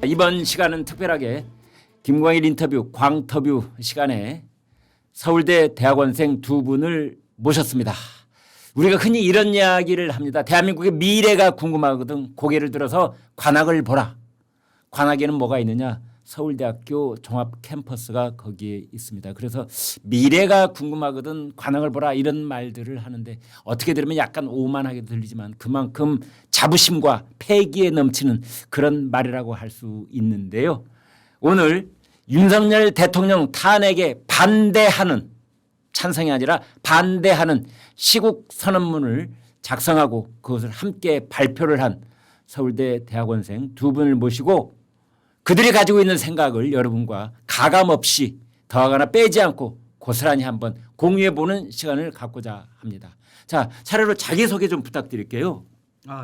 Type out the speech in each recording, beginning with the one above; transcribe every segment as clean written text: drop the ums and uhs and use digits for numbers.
이번 시간은 특별하게 김광일 인터뷰 광터뷰 시간에 서울대 대학원생 두 분을 모셨습니다. 우리가 흔히 이런 이야기를 합니다. 대한민국의 미래가 궁금하거든 고개를 들어서 관악을 보라. 관악에는 뭐가 있느냐? 서울대학교 종합 캠퍼스가 거기에 있습니다. 그래서 미래가 궁금하거든 관악을 보라 이런 말들을 하는데 어떻게 들으면 약간 오만하게 들리지만 그만큼 자부심과 패기에 넘치는 그런 말이라고 할 수 있는데요. 오늘 윤석열 대통령 탄핵에 반대하는 찬성이 아니라 반대하는 시국 선언문을 작성하고 그것을 함께 발표를 한 서울대 대학원생 두 분을 모시고 그들이 가지고 있는 생각을 여러분과 가감없이 더하거나 빼지 않고 고스란히 한번 공유해보는 시간을 갖고자 합니다. 자, 차례로 자기소개 좀 부탁드릴게요.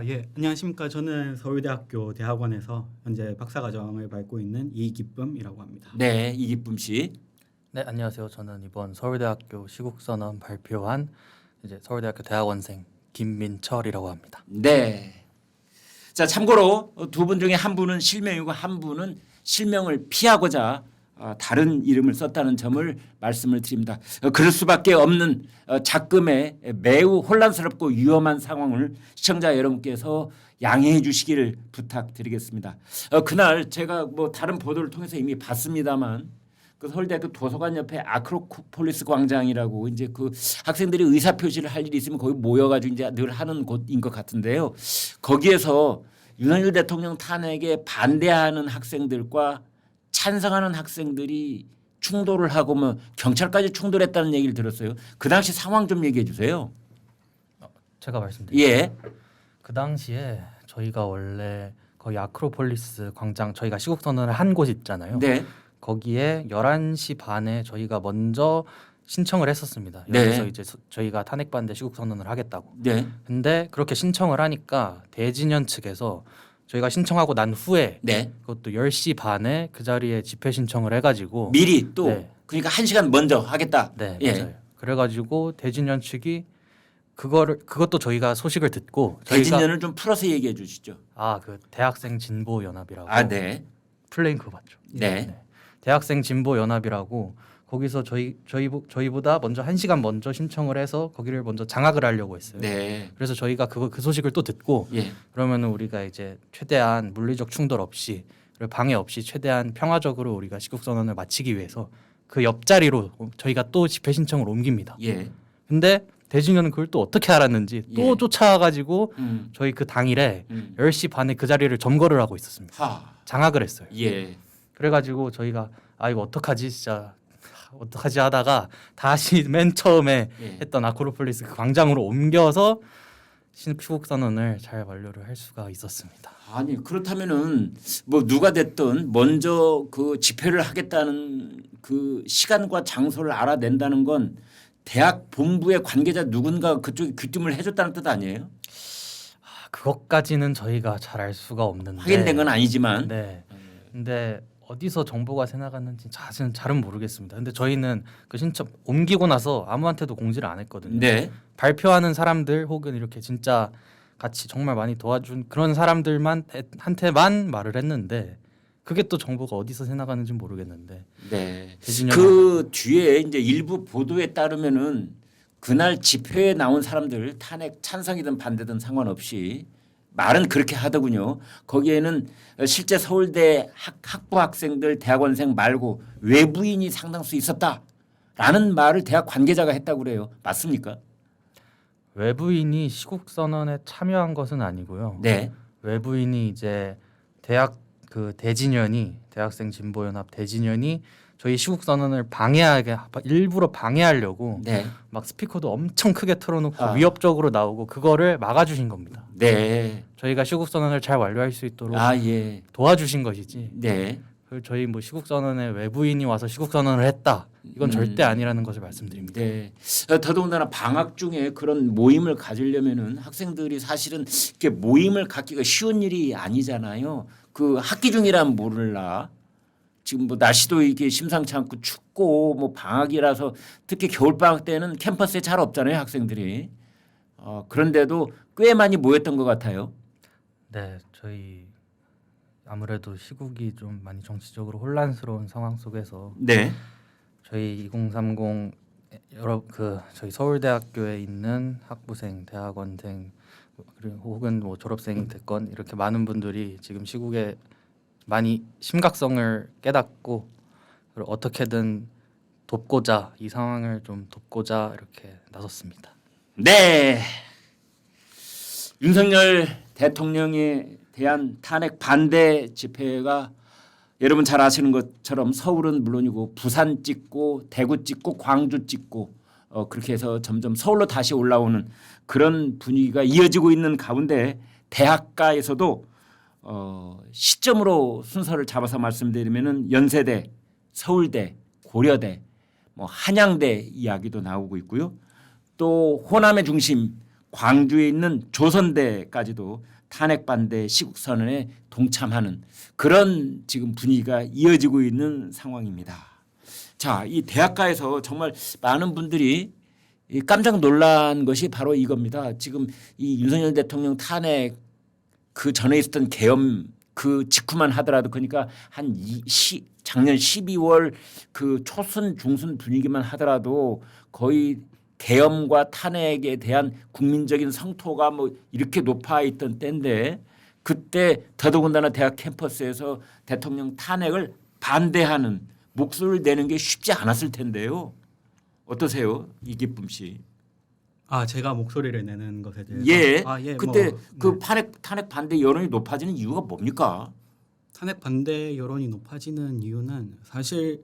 예. 안녕하십니까. 저는 서울대학교 대학원에서 현재 박사과정을 밟고 있는 이기쁨이라고 합니다. 네, 이기쁨 씨. 네, 안녕하세요. 저는 이번 서울대학교 시국선언 발표한 이제 서울대학교 대학원생 김민철이라고 합니다. 네. 자, 참고로 두 분 중에 한 분은 실명이고 한 분은 실명을 피하고자 다른 이름을 썼다는 점을 말씀을 드립니다. 그럴 수밖에 없는 작금의 매우 혼란스럽고 위험한 상황을 시청자 여러분께서 양해해 주시기를 부탁드리겠습니다. 그날 제가 뭐 다른 보도를 통해서 이미 봤습니다만 그 서울대학교 도서관 옆에 아크로폴리스 광장이라고 이제 그 학생들이 의사 표시를 할 일이 있으면 거기 모여가지고 이제 늘 하는 곳인 것 같은데요. 거기에서 윤석열 대통령 탄핵에 반대하는 학생들과 찬성하는 학생들이 충돌을 하고 뭐 경찰까지 충돌했다는 얘기를 들었어요. 그 당시 상황 좀 얘기해 주세요. 제가 말씀드릴게요. 예. 그 당시에 저희가 원래 거의 아크로폴리스 광장 저희가 시국선언을 한 곳 있잖아요. 네. 거기에 11시 반에 저희가 먼저 신청을 했었습니다. 네. 여기서 이제 저희가 탄핵 반대 시국 선언을 하겠다고. 네. 근데 그렇게 신청을 하니까 대진현 측에서 저희가 신청하고 난 후에 네. 그것도 10시 반에 그 자리에 집회 신청을 해가지고 미리 또 네. 그러니까 1시간 먼저 하겠다. 네, 예. 맞아요. 그래가지고 대진현 측이 그것도 저희가 소식을 듣고 대진년을 좀 풀어서 얘기해 주시죠. 그 대학생 진보 연합이라고 네. 플레잉 그거 맞죠? 네. 대학생 진보 연합이라고 거기서 저희보다 먼저 1시간 먼저 신청을 해서 거기를 먼저 장악을 하려고 했어요. 네. 그래서 저희가 그 소식을 또 듣고 예. 그러면은 우리가 이제 최대한 물리적 충돌 없이 그리고 방해 없이 최대한 평화적으로 우리가 시국 선언을 마치기 위해서 그 옆자리로 저희가 또 집회 신청을 옮깁니다. 예. 근데 대진현은 그걸 또 어떻게 알았는지 또 예. 쫓아와가지고 저희 그 당일에 10시 반에 그 자리를 점거를 하고 있었습니다. 하. 장악을 했어요. 예. 그래가지고 저희가 이거 어떡하지 진짜 어떡하지 하다가 다시 맨 처음에 예. 했던 아크로폴리스 그 광장으로 옮겨서 시국 선언을 잘 완료를 할 수가 있었습니다. 아니 그렇다면은 뭐 누가 됐든 먼저 그 집회를 하겠다는 그 시간과 장소를 알아낸다는 건 대학 본부의 관계자 누군가 그쪽에 귀띔을 해줬다는 뜻 아니에요? 그것까지는 저희가 잘 알 수가 없는데 확인된 건 아니지만. 네. 근데 어디서 정보가 새나갔는지 잘은 모르겠습니다. 근데 저희는 그 신청 옮기고 나서 아무한테도 공지를 안 했거든요. 네. 발표하는 사람들 혹은 이렇게 진짜 같이 정말 많이 도와준 그런 사람들만 한테만 말을 했는데 그게 또 정보가 어디서 새나가는지 모르겠는데. 네. 대진현 그 뒤에 이제 일부 보도에 따르면은 그날 집회에 나온 사람들 탄핵 찬성이든 반대든 상관없이 말은 그렇게 하더군요. 거기에는 실제 서울대 학부 학생들 대학원생 말고 외부인이 상당수 있었다라는 말을 대학 관계자가 했다고 그래요. 맞습니까? 외부인이 시국 선언에 참여한 것은 아니고요. 네. 외부인이 이제 대학 그 대진현이 대학생 진보연합 대진현이 저희 시국 선언을 일부러 방해하려고 네. 막 스피커도 엄청 크게 틀어놓고 위협적으로 나오고 그거를 막아주신 겁니다. 네. 저희가 시국 선언을 잘 완료할 수 있도록 예. 도와주신 것이지. 네. 저희 뭐 시국 선언에 외부인이 와서 시국 선언을 했다. 이건 절대 아니라는 것을 말씀드립니다. 네. 더더군다나 방학 중에 그런 모임을 가지려면은 학생들이 사실은 이렇게 모임을 갖기가 쉬운 일이 아니잖아요. 그 학기 중이란 모를라. 지금 뭐 날씨도 이게 심상치 않고 춥고 뭐 방학이라서 특히 겨울 방학 때는 캠퍼스에 잘 없잖아요, 학생들이. 그런데도 꽤 많이 모였던 것 같아요. 네, 저희 아무래도 시국이 좀 많이 정치적으로 혼란스러운 상황 속에서 네. 저희 2030 저희 서울대학교에 있는 학부생, 대학원생 그리고 혹은 뭐 졸업생이 됐건 이렇게 많은 분들이 지금 시국에 많이 심각성을 깨닫고 그리고 어떻게든 돕고자 이 상황을 좀 돕고자 이렇게 나섰습니다. 네. 윤석열 대통령에 대한 탄핵 반대 집회가 여러분 잘 아시는 것처럼 서울은 물론이고 부산 찍고 대구 찍고 광주 찍고 그렇게 해서 점점 서울로 다시 올라오는 그런 분위기가 이어지고 있는 가운데 대학가에서도 시점으로 순서를 잡아서 말씀드리면은 연세대, 서울대, 고려대, 뭐 한양대 이야기도 나오고 있고요. 또 호남의 중심 광주에 있는 조선대까지도 탄핵 반대 시국 선언에 동참하는 그런 지금 분위기가 이어지고 있는 상황입니다. 자, 이 대학가에서 정말 많은 분들이 깜짝 놀란 것이 바로 이겁니다. 지금 이 윤석열 대통령 탄핵 그 전에 있었던 계엄 그 직후만 하더라도 그러니까 작년 12월 그 초순 중순 분위기만 하더라도 거의 계엄과 탄핵에 대한 국민적인 성토가 뭐 이렇게 높아 있던 때인데 그때 더더군다나 대학 캠퍼스에서 대통령 탄핵을 반대하는 목소리를 내는 게 쉽지 않았을 텐데요. 어떠세요, 이기쁨 씨? 제가 목소리를 내는 것에 대해서 예. 그때 뭐, 그 탄핵 반대 여론이 높아지는 이유가 뭡니까? 탄핵 반대 여론이 높아지는 이유는 사실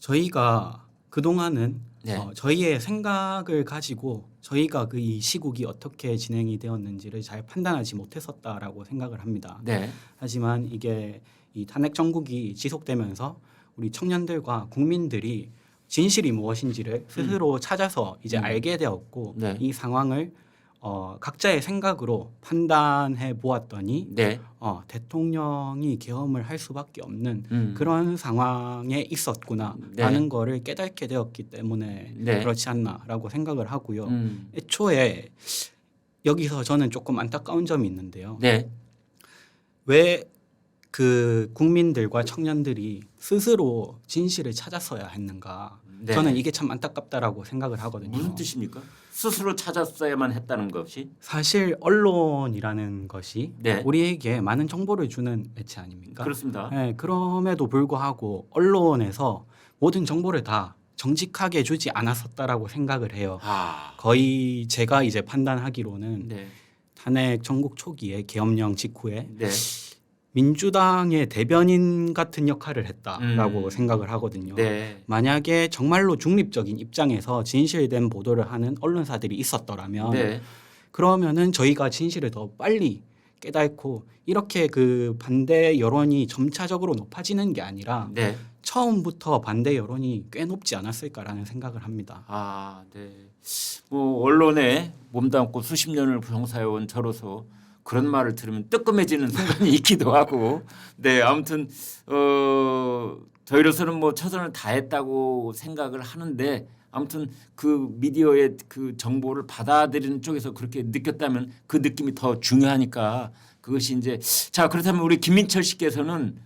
저희가 그동안은 네. 저희의 생각을 가지고 저희가 그 이 시국이 어떻게 진행이 되었는지를 잘 판단하지 못했었다라고 생각을 합니다. 네. 하지만 이게 이 탄핵 정국이 지속되면서 우리 청년들과 국민들이 진실이 무엇인지를 스스로 찾아서 이제 알게 되었고 네. 이 상황을 각자의 생각으로 판단해 보았더니 네. 대통령이 계엄을 할 수밖에 없는 그런 상황에 있었구나라는 네. 거를 깨닫게 되었기 때문에 네. 그렇지 않나라고 생각을 하고요. 애초에 여기서 저는 조금 안타까운 점이 있는데요. 네. 왜 그 국민들과 청년들이 스스로 진실을 찾았어야 했는가? 네. 저는 이게 참 안타깝다라고 생각을 하거든요. 무슨 뜻입니까? 스스로 찾았어야만 했다는 것이? 사실 언론이라는 것이 네. 우리에게 많은 정보를 주는 매체 아닙니까? 그렇습니다. 네, 그럼에도 불구하고 언론에서 모든 정보를 다 정직하게 주지 않았었다라고 생각을 해요. 거의 제가 이제 판단하기로는 네. 탄핵 전국 초기에 계엄령 직후에 네. 민주당의 대변인 같은 역할을 했다라고 생각을 하거든요. 네. 만약에 정말로 중립적인 입장에서 진실된 보도를 하는 언론사들이 있었더라면 네. 그러면은 저희가 진실을 더 빨리 깨닫고 이렇게 그 반대 여론이 점차적으로 높아지는 게 아니라 네. 처음부터 반대 여론이 꽤 높지 않았을까라는 생각을 합니다. 네. 뭐 언론에 몸담고 수십 년을 봉사해온 저로서 그런 말을 들으면 뜨끔해지는 순간이 있기도 하고, 네, 아무튼 저희로서는 뭐 최선을 다했다고 생각을 하는데, 아무튼 그 미디어의 그 정보를 받아들이는 쪽에서 그렇게 느꼈다면 그 느낌이 더 중요하니까 그것이 이제 자 그렇다면 우리 김민철 씨께서는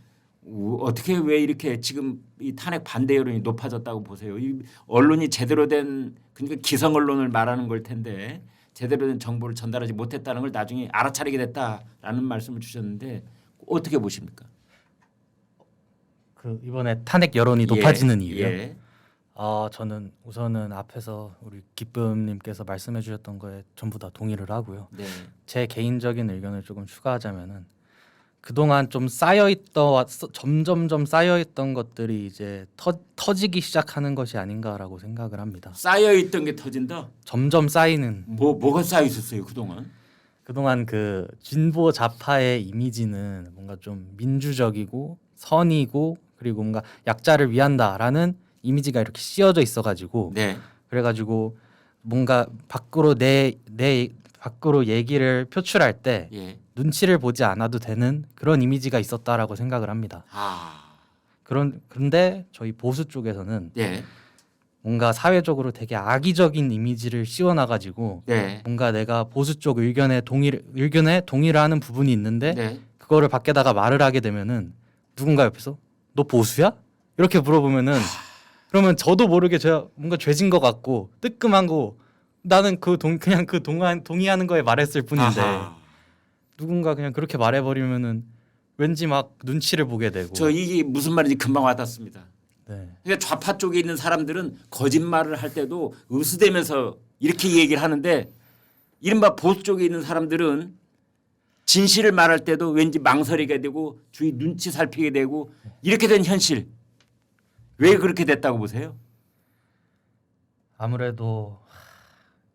어떻게 왜 이렇게 지금 이 탄핵 반대 여론이 높아졌다고 보세요? 이 언론이 제대로 된 그러니까 기성 언론을 말하는 걸 텐데. 제대로 된 정보를 전달하지 못했다는 걸 나중에 알아차리게 됐다라는 말씀을 주셨는데 어떻게 보십니까? 그 이번에 탄핵 여론이 높아지는 이유요. 예. 저는 우선은 앞에서 우리 기쁨님께서 말씀해주셨던 거에 전부 다 동의를 하고요. 네. 제 개인적인 의견을 조금 추가하자면은 그동안 좀 점점점 쌓여있던 것들이 이제 터지기 시작하는 것이 아닌가라고 생각을 합니다. 쌓여 있던 게 터진다. 점점 쌓이는 뭐가 쌓여 있었어요 그동안? 그 진보 좌파의 이미지는 뭔가 좀 민주적이고 선이고 그리고 뭔가 약자를 위한다라는 이미지가 이렇게 씌어져 있어가지고 네. 그래가지고 뭔가 밖으로 밖으로 얘기를 표출할 때 예. 눈치를 보지 않아도 되는 그런 이미지가 있었다라고 생각을 합니다. 그런데 저희 보수 쪽에서는 네. 뭔가 사회적으로 되게 악의적인 이미지를 씌워놔가지고 네. 뭔가 내가 보수 쪽 의견에 동의를 하는 부분이 있는데 네. 그거를 밖에다가 말을 하게 되면은 누군가 옆에서 너 보수야? 이렇게 물어보면은 그러면 저도 모르게 제가 뭔가 죄진 것 같고 뜨끔한 거 나는 그냥 동의하는 거에 말했을 뿐인데 아하. 누군가 그냥 그렇게 말해버리면은 왠지 막 눈치를 보게 되고. 저 이게 무슨 말인지 금방 와닿습니다. 네. 그러니까 좌파 쪽에 있는 사람들은 거짓말을 할 때도 으스대면서 이렇게 얘기를 하는데 이른바 보수 쪽에 있는 사람들은 진실을 말할 때도 왠지 망설이게 되고 주위 눈치 살피게 되고 이렇게 된 현실 왜 그렇게 됐다고 보세요? 아무래도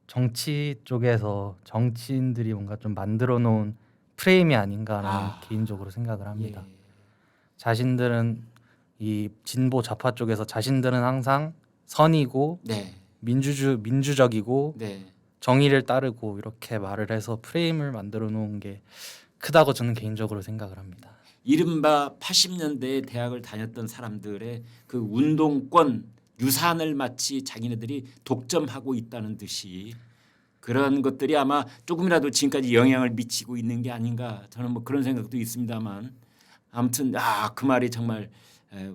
정치 쪽에서 정치인들이 뭔가 좀 만들어 놓은 프레임이 아닌가라는 개인적으로 생각을 합니다. 예. 자신들은 이 진보 좌파 쪽에서 자신들은 항상 선이고 네. 민주적이고 네. 정의를 따르고 이렇게 말을 해서 프레임을 만들어 놓은 게 크다고 저는 개인적으로 생각을 합니다. 이른바 80년대에 대학을 다녔던 사람들의 그 운동권 유산을 마치 자기네들이 독점하고 있다는 듯이 그런 것들이 아마 조금이라도 지금까지 영향을 미치고 있는 게 아닌가 저는 뭐 그런 생각도 있습니다만 아무튼 그 말이 정말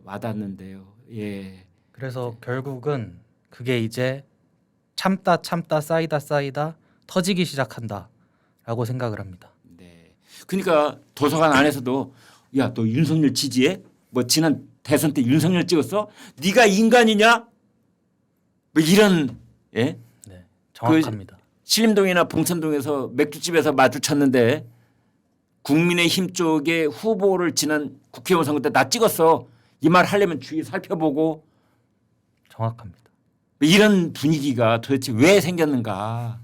와닿는데요. 예. 그래서 결국은 그게 이제 참다 쌓이다 터지기 시작한다라고 생각을 합니다. 네. 그러니까 도서관 안에서도 야, 너 윤석열 지지해? 뭐 지난 대선 때 윤석열 찍었어? 네가 인간이냐? 뭐 이런 예? 네, 정확합니다. 신림동이나 봉천동에서 맥주집에서 마주쳤는데 국민의힘 쪽의 후보를 지난 국회의원 선거 때 나 찍었어. 이 말 하려면 주위 살펴보고 정확합니다. 이런 분위기가 도대체 왜 생겼는가?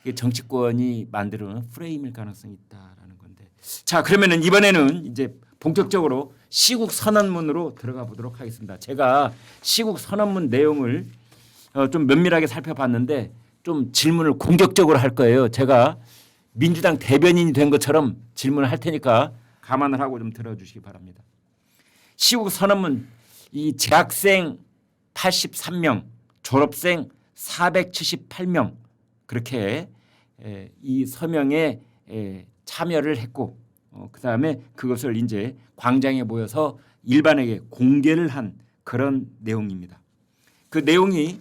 이게 정치권이 만들어놓은 프레임일 가능성이 있다라는 건데. 자, 그러면은 이번에는 이제 본격적으로 시국 선언문으로 들어가 보도록 하겠습니다. 제가 시국 선언문 내용을 좀 면밀하게 살펴봤는데 좀 질문을 공격적으로 할 거예요. 제가 민주당 대변인이 된 것처럼 질문을 할 테니까 감안을 하고 좀 들어주시기 바랍니다. 시국 선언문 이 재학생 83명, 졸업생 478명 그렇게 이 서명에 참여를 했고 그다음에 그것을 이제 광장에 모여서 일반에게 공개를 한 그런 내용입니다. 그 내용이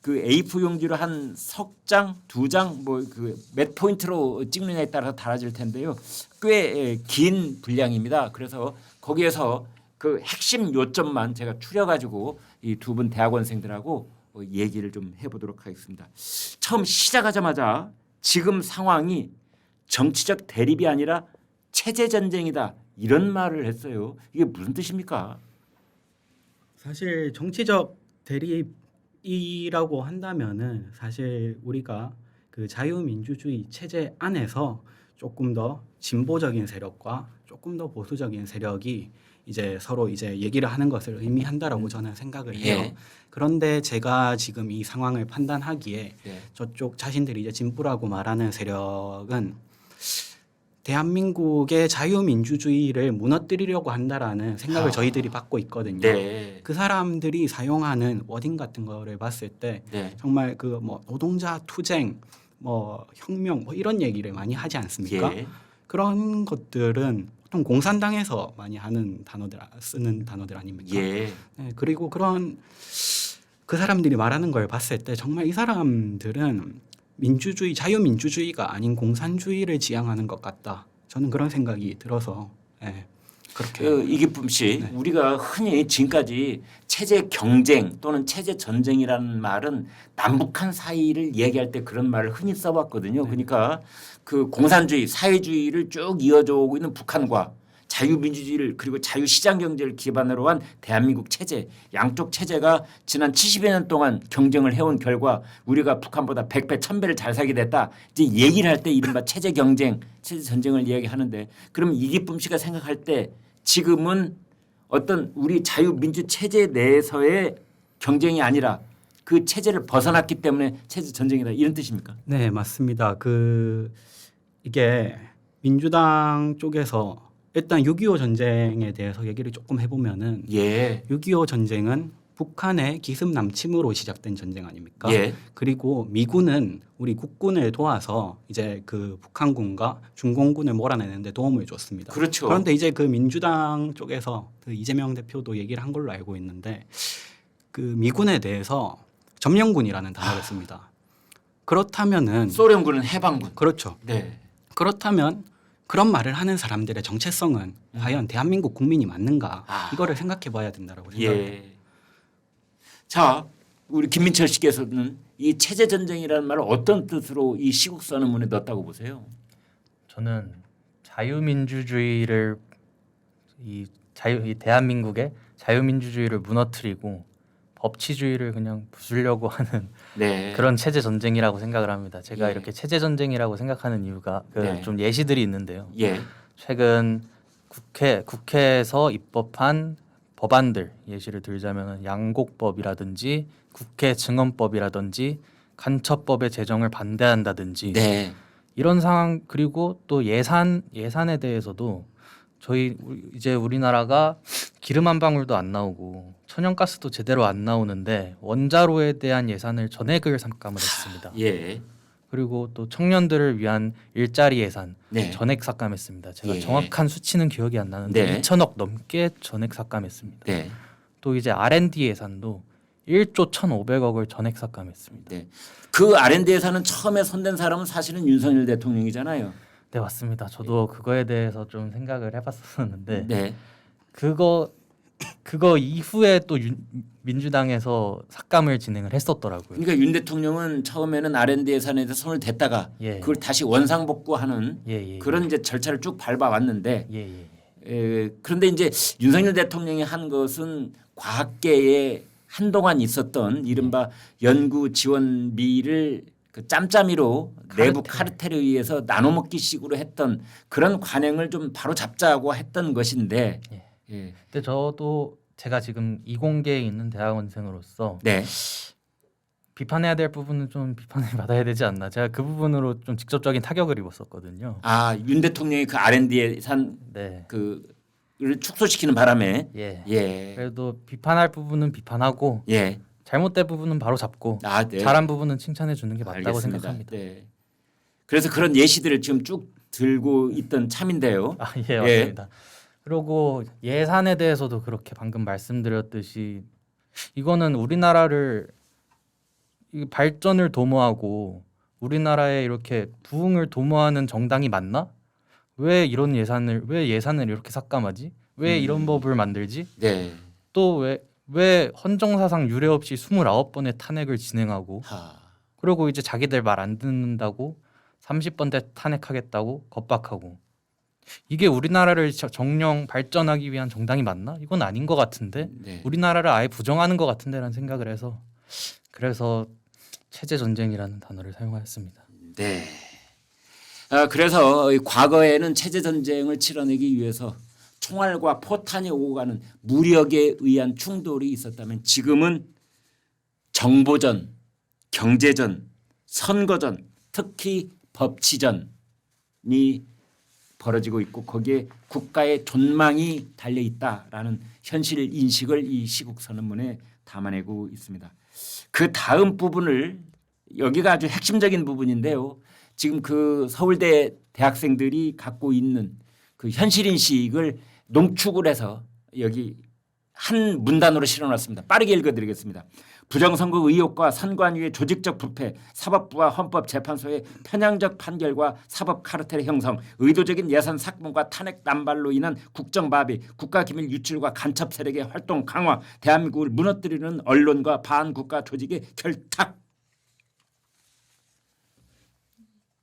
그 A4 용지로 한 석 장, 두 장 뭐 그 몇 포인트로 찍느냐에 따라서 달라질 텐데요. 꽤 긴 분량입니다. 그래서 거기에서 그 핵심 요점만 제가 추려가지고 이 두 분 대학원생들하고 얘기를 좀 해보도록 하겠습니다. 처음 시작하자마자 지금 상황이 정치적 대립이 아니라 체제 전쟁이다 이런 말을 했어요. 이게 무슨 뜻입니까? 사실 정치적 대립이라고 한다면은 사실 우리가 그 자유민주주의 체제 안에서 조금 더 진보적인 세력과 조금 더 보수적인 세력이 이제 서로 이제 얘기를 하는 것을 의미한다라고 저는 생각을 해요. 예. 그런데 제가 지금 이 상황을 판단하기에 네. 저쪽 자신들이 이제 진보라고 말하는 세력은 대한민국의 자유민주주의를 무너뜨리려고 한다라는 생각을 저희들이 받고 있거든요. 네. 그 사람들이 사용하는 워딩 같은 거를 봤을 때 네. 정말 그 뭐 노동자 투쟁, 뭐 혁명 뭐 이런 얘기를 많이 하지 않습니까? 예. 그런 것들은 보통 공산당에서 많이 하는 단어들 쓰는 단어들 아닙니까? 예. 네, 그리고 그런 그 사람들이 말하는 걸 봤을 때 정말 이 사람들은 민주주의, 자유민주주의가 아닌 공산주의를 지향하는 것 같다. 저는 그런 생각이 들어서 그렇게 이기쁨 씨, 네. 우리가 흔히 지금까지 체제 경쟁 또는 체제 전쟁이라는 말은 남북한 사이를 얘기할 때 그런 말을 흔히 써왔거든요. 그러니까 그 공산주의, 사회주의를 쭉 이어져 오고 있는 북한과 자유민주주의를 그리고 자유시장 경제를 기반으로 한 대한민국 체제, 양쪽 체제가 지난 70여 년 동안 경쟁을 해온 결과 우리가 북한보다 100배, 1000배를 잘 살게 됐다. 이제 얘기를 할 때 이른바 체제 경쟁, 체제 전쟁을 이야기하는데 그럼 이기쁨 씨가 생각할 때 지금은 어떤 우리 자유민주 체제 내에서의 경쟁이 아니라 그 체제를 벗어났기 때문에 체제 전쟁이다 이런 뜻입니까? 네, 맞습니다. 이게 민주당 쪽에서 일단 6.25 전쟁에 대해서 얘기를 조금 해보면은 예. 6.25 전쟁은 북한의 기습 남침으로 시작된 전쟁 아닙니까? 예. 그리고 미군은 우리 국군을 도와서 이제 그 북한군과 중공군을 몰아내는데 도움을 줬습니다. 그렇죠. 그런데 이제 그 민주당 쪽에서 그 이재명 대표도 얘기를 한 걸로 알고 있는데 그 미군에 대해서 점령군이라는 단어를 씁니다. 그렇다면은 소련군은 해방군. 그렇죠. 네. 그렇다면 그런 말을 하는 사람들의 정체성은 과연 대한민국 국민이 맞는가 이거를 생각해 봐야 된다라고 생각합니다. 예. 자, 우리 김민철 씨께서는 이 체제 전쟁이라는 말을 어떤 뜻으로 이 시국 선언문에 넣었다고 보세요? 저는 자유민주주의를 이 대한민국의 자유민주주의를 무너뜨리고 법치주의를 그냥 부수려고 하는 네. 그런 체제 전쟁이라고 생각을 합니다. 제가 예. 이렇게 체제 전쟁이라고 생각하는 이유가 네. 좀 예시들이 있는데요. 예. 최근 국회에서 입법한 법안들 예시를 들자면 양곡법이라든지 국회 증언법이라든지 간첩법의 제정을 반대한다든지 네. 이런 상황 그리고 또 예산에 대해서도 이제 우리나라가 기름 한 방울도 안 나오고 천연가스도 제대로 안 나오는데 원자로에 대한 예산을 전액을 삭감을 했습니다. 예. 그리고 또 청년들을 위한 일자리 예산 네. 전액 삭감했습니다. 제가 예. 정확한 수치는 기억이 안 나는데 네. 2천억 넘게 전액 삭감했습니다. 네. 또 이제 R&D 예산도 1조 1,500억을 전액 삭감했습니다. 네. 그 R&D에서는 처음에 손댄 사람은 사실은 윤석열 대통령이잖아요. 네 맞습니다. 저도 그거에 대해서 좀 생각을 해봤었는데 네. 그거 이후에 또 민주당에서 삭감을 진행을 했었더라고요. 그러니까 윤 대통령은 처음에는 R&D 예산에 대해서 손을 댔다가 예. 그걸 다시 원상복구하는 예. 그런 이제 절차를 쭉 밟아왔는데 예. 그런데 이제 윤석열 대통령이 한 것은 과학계에 한동안 있었던 이른바 연구 지원비를 그 짬짬이로 내부 카르텔에 의해서 나눠먹기식으로 했던 그런 관행을 좀 바로 잡자고 했던 것인데. 예. 예. 근데 저도 제가 지금 이공계에 있는 대학원생으로서 네. 비판해야 될 부분은 좀 비판을 받아야 되지 않나. 제가 그 부분으로 좀 직접적인 타격을 입었었거든요. 아, 윤 대통령이 그 R&D 예산 네. 그를 축소시키는 바람에 예. 예. 그래도 비판할 부분은 비판하고 예. 잘못된 부분은 바로 잡고 아, 네. 잘한 부분은 칭찬해 주는 게 맞다고 알겠습니다. 생각합니다. 네. 그래서 그런 예시들을 지금 쭉 들고 있던 참인데요. 아, 예, 맞습니다. 그리고 예산에 대해서도 그렇게 방금 말씀드렸듯이 이거는 우리나라를 이 발전을 도모하고 우리나라에 이렇게 부흥을 도모하는 정당이 맞나? 왜 예산을 이렇게 삭감하지? 왜 이런 법을 만들지? 네. 또 왜 헌정사상 유례 없이 29번의 탄핵을 진행하고 그리고 이제 자기들 말 안 듣는다고 30번째 탄핵하겠다고 겁박하고 이게 우리나라를 정령 발전하기 위한 정당이 맞나? 이건 아닌 것 같은데 네. 우리나라를 아예 부정하는 것 같은데라는 생각을 해서 그래서 체제 전쟁이라는 단어를 사용하였습니다. 네. 그래서 과거에는 체제 전쟁을 치러내기 위해서 총알과 포탄이 오고 가는 무력에 의한 충돌이 있었다면 지금은 정보전, 경제전, 선거전, 특히 법치전이 벌어지고 있고 거기에 국가의 존망이 달려 있다라는 현실 인식을 이 시국 선언문에 담아내고 있습니다. 그 다음 부분을 여기가 아주 핵심적인 부분인데요. 지금 그 서울대 대학생들이 갖고 있는 그 현실 인식을 농축을 해서 여기 한 문단으로 실어놨습니다. 빠르게 읽어드리겠습니다. 부정선거 의혹과 선관위의 조직적 부패, 사법부와 헌법재판소의 편향적 판결과 사법 카르텔의 형성, 의도적인 예산 삭감과 탄핵 남발로 인한 국정마비, 국가기밀 유출과 간첩 세력의 활동 강화, 대한민국을 무너뜨리는 언론과 반국가 조직의 결탁.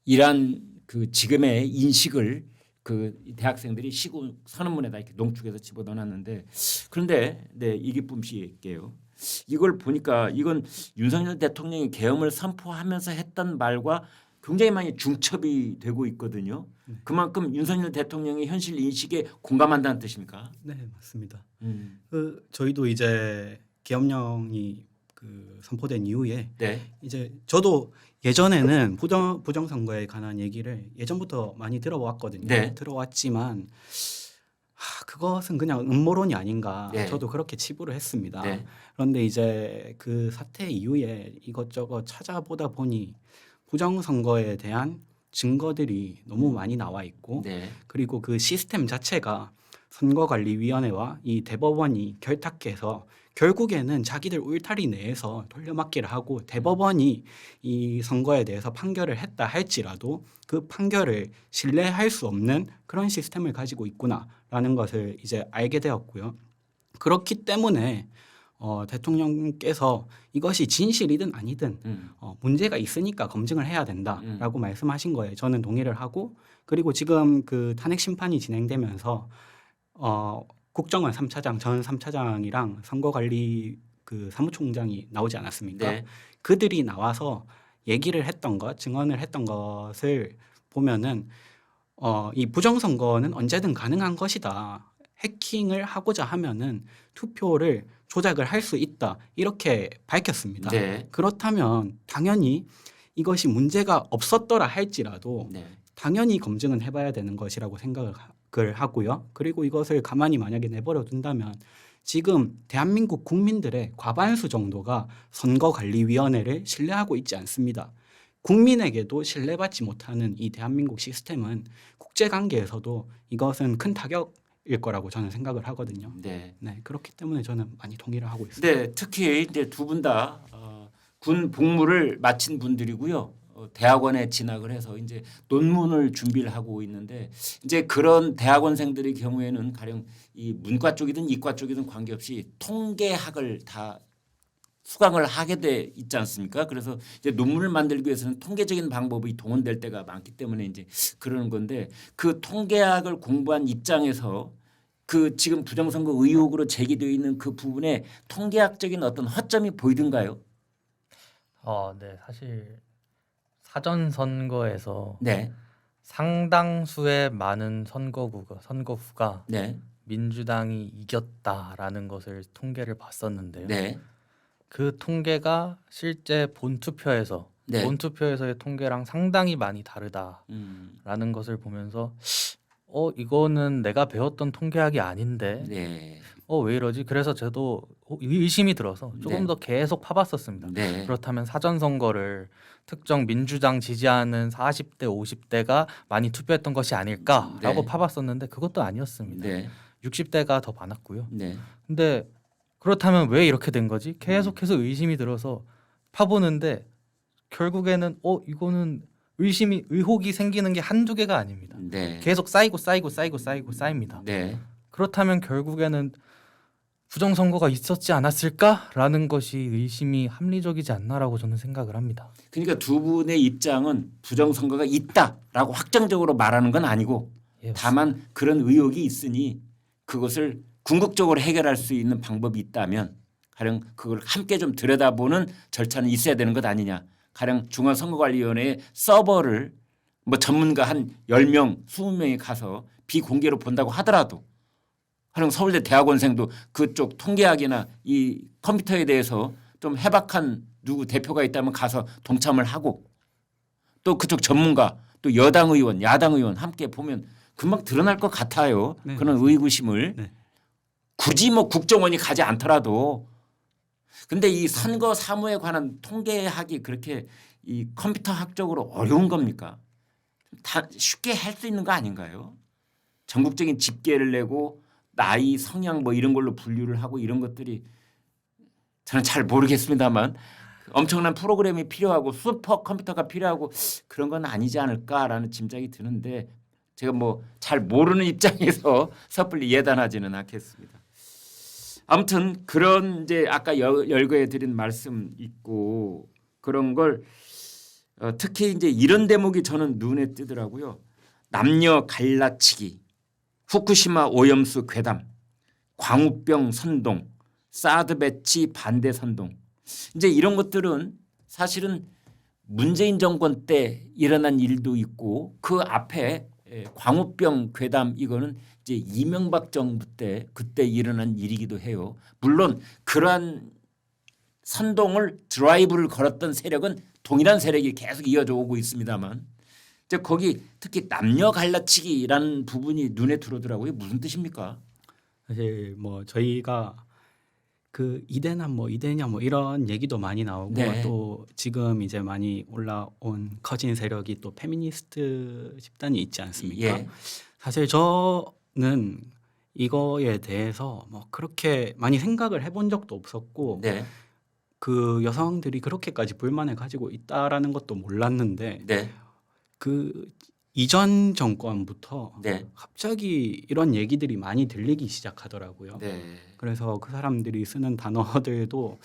이러한 그 지금의 인식을 그 대학생들이 시국 선언문에다 이렇게 농축해서 집어넣어놨는데 그런데 네, 이기쁨 씨께요. 이걸 보니까 이건 윤석열 대통령이 계엄을 선포하면서 했던 말과 굉장히 많이 중첩이 되고 있거든요. 그만큼 윤석열 대통령의 현실 인식에 공감한다는 뜻입니까? 네, 맞습니다. 저희도 이제 계엄령이 그 선포된 이후에 네. 이제 저도 예전에는 부정선거에 관한 얘기를 예전부터 많이 들어왔거든요. 네. 들어왔지만 그것은 그냥 음모론이 아닌가. 네. 저도 그렇게 치부를 했습니다. 네. 그런데 이제 그 사태 이후에 이것저것 찾아보다 보니 부정선거에 대한 증거들이 너무 많이 나와 있고 네. 그리고 그 시스템 자체가 선거관리위원회와 이 대법원이 결탁해서 결국에는 자기들 울타리 내에서 돌려막기를 하고 대법원이 이 선거에 대해서 판결을 했다 할지라도 그 판결을 신뢰할 수 없는 그런 시스템을 가지고 있구나라는 것을 이제 알게 되었고요. 그렇기 때문에 대통령께서 이것이 진실이든 아니든 문제가 있으니까 검증을 해야 된다라고 말씀하신 거에 저는 동의를 하고 그리고 지금 그 탄핵 심판이 진행되면서 국정원 3차장 전 3차장이랑 선거관리 그 사무총장이 나오지 않았습니까? 네. 그들이 나와서 얘기를 했던 것, 증언을 했던 것을 보면은 이 부정선거는 언제든 가능한 것이다. 해킹을 하고자 하면은 투표를 조작을 할 수 있다. 이렇게 밝혔습니다. 네. 그렇다면 당연히 이것이 문제가 없었더라 할지라도 네. 당연히 검증은 해봐야 되는 것이라고 생각을 하고요. 그리고 이것을 가만히 만약에 내버려 둔다면 지금 대한민국 국민들의 과반수 정도가 선거관리위원회를 신뢰하고 있지 않습니다. 국민에게도 신뢰받지 못하는 이 대한민국 시스템은 국제관계에서도 이것은 큰 타격일 거라고 저는 생각을 하거든요. 네. 네, 그렇기 때문에 저는 많이 동의를 하고 있습니다. 네, 특히 이제 두 분 다 군 복무를 마친 분들이고요. 대학원에 진학을 해서 이제 논문을 준비를 하고 있는데 이제 그런 대학원생들의 경우에는 가령 이 문과 쪽이든 이과 쪽이든 관계없이 통계학을 다 수강을 하게 돼 있지 않습니까? 그래서 이제 논문을 만들기 위해서는 통계적인 방법이 동원될 때가 많기 때문에 이제 그러는 건데 그 통계학을 공부한 입장에서 그 지금 부정선거 의혹으로 제기되어 있는 그 부분에 통계학적인 어떤 허점이 보이던가요? 네, 사실 사전 선거에서 네, 상당수의 많은 선거구가 네, 민주당이 이겼다라는 것을 통계를 봤었는데요. 네, 그 통계가 실제 본투표에서 네. 본투표에서의 통계랑 상당히 많이 다르다라는 것을 보면서 이거는 내가 배웠던 통계학이 아닌데 네, 왜 이러지? 그래서 저도 의심이 들어서 조금 네. 더 계속 파봤었습니다. 네, 그렇다면 사전 선거를 특정 민주당 지지하는 40대, 50대가 많이 투표했던 것이 아닐까라고 네. 파봤었는데 그것도 아니었습니다. 네, 60대가 더 많았고요. 네, 근데 그렇다면 왜 이렇게 된 거지? 계속해서 의심이 들어서 파보는데 결국에는 이거는 의혹이 생기는 게 한두 개가 아닙니다. 네, 계속 쌓입니다. 네. 그렇다면 결국에는 부정선거가 있었지 않았을까라는 것이 의심이 합리적이지 않나라고 저는 생각을 합니다. 그러니까 두 분의 입장은 부정선거가 있다라고 확정적으로 말하는 건 아니고 예, 다만 그런 의혹이 있으니 그것을 궁극적으로 해결할 수 있는 방법이 있다면 가령 그걸 함께 좀 들여다보는 절차는 있어야 되는 것 아니냐. 가령 중앙선거관리위원회의 서버를 뭐 전문가 한 10명, 20명이 가서 비공개로 본다고 하더라도 가령 서울대 대학원생도 그쪽 통계학이나 이 컴퓨터에 대해서 좀 해박한 누구 대표가 있다면 가서 동참을 하고 또 그쪽 전문가 또 여당 의원, 야당 의원 함께 보면 금방 드러날 것 같아요. 네, 그런 맞습니다. 의구심을 네. 굳이 뭐 국정원이 가지 않더라도 근데 이 선거 사무에 관한 통계학이 그렇게 이 컴퓨터 학적으로 어려운 겁니까? 다 쉽게 할 수 있는 거 아닌가요? 전국적인 집계를 내고 나이, 성향 뭐 이런 걸로 분류를 하고 이런 것들이 저는 잘 모르겠습니다만 엄청난 프로그램이 필요하고 슈퍼 컴퓨터가 필요하고 그런 건 아니지 않을까라는 짐작이 드는데 제가 뭐 잘 모르는 입장에서 섣불리 예단하지는 않겠습니다. 아무튼 그런 이제 아까 열거해 드린 말씀 있고 그런 걸 특히 이제 이런 대목이 저는 눈에 띄더라고요. 남녀 갈라치기, 후쿠시마 오염수 괴담, 광우병 선동, 사드 배치 반대 선동. 이제 이런 것들은 사실은 문재인 정권 때 일어난 일도 있고 그 앞에 광우병 괴담 이거는 이제 이명박 정부 때 그때 일어난 일이기도 해요. 물론 그러한 선동을 드라이브를 걸었던 세력은 동일한 세력이 계속 이어져 오고 있습니다만 이제 거기 특히 남녀 갈라치기라는 부분이 눈에 들어오더라고요. 무슨 뜻입니까? 사실 뭐 저희가 그 이대남 뭐 이대녀 뭐 이런 얘기도 많이 나오고 네. 또 지금 이제 많이 올라온 커진 세력이 또 페미니스트 집단이 있지 않습니까? 예. 사실 저는 이거에 대해서 뭐 그렇게 많이 생각을 해본 적도 없었고 네. 그 여성들이 그렇게까지 불만을 가지고 있다라는 것도 몰랐는데 네. 그 이전 정권부터 네. 갑자기 이런 얘기들이 많이 들리기 시작하더라고요. 네. 그래서 그 사람들이 쓰는 단어들도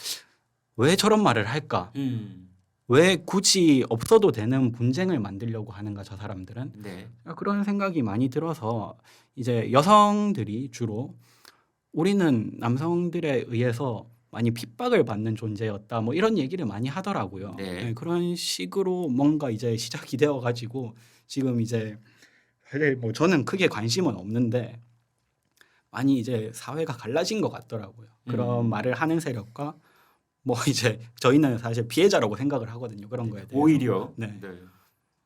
왜 저런 말을 할까? 음. 왜 굳이 없어도 되는 분쟁을 만들려고 하는가 저 사람들은? 네. 그런 생각이 많이 들어서 이제 여성들이 주로 우리는 남성들에 의해서 많이 핍박을 받는 존재였다. 뭐 이런 얘기를 많이 하더라고요. 네. 네, 그런 식으로 뭔가 이제 시작이 되어 가지고 지금 이제 사실 뭐 저는 크게 관심은 없는데 많이 이제 사회가 갈라진 것 같더라고요. 그런 말을 하는 세력과 뭐 이제 저희는 사실 피해자라고 생각을 하거든요. 그런 거에 대해서. 오히려 네.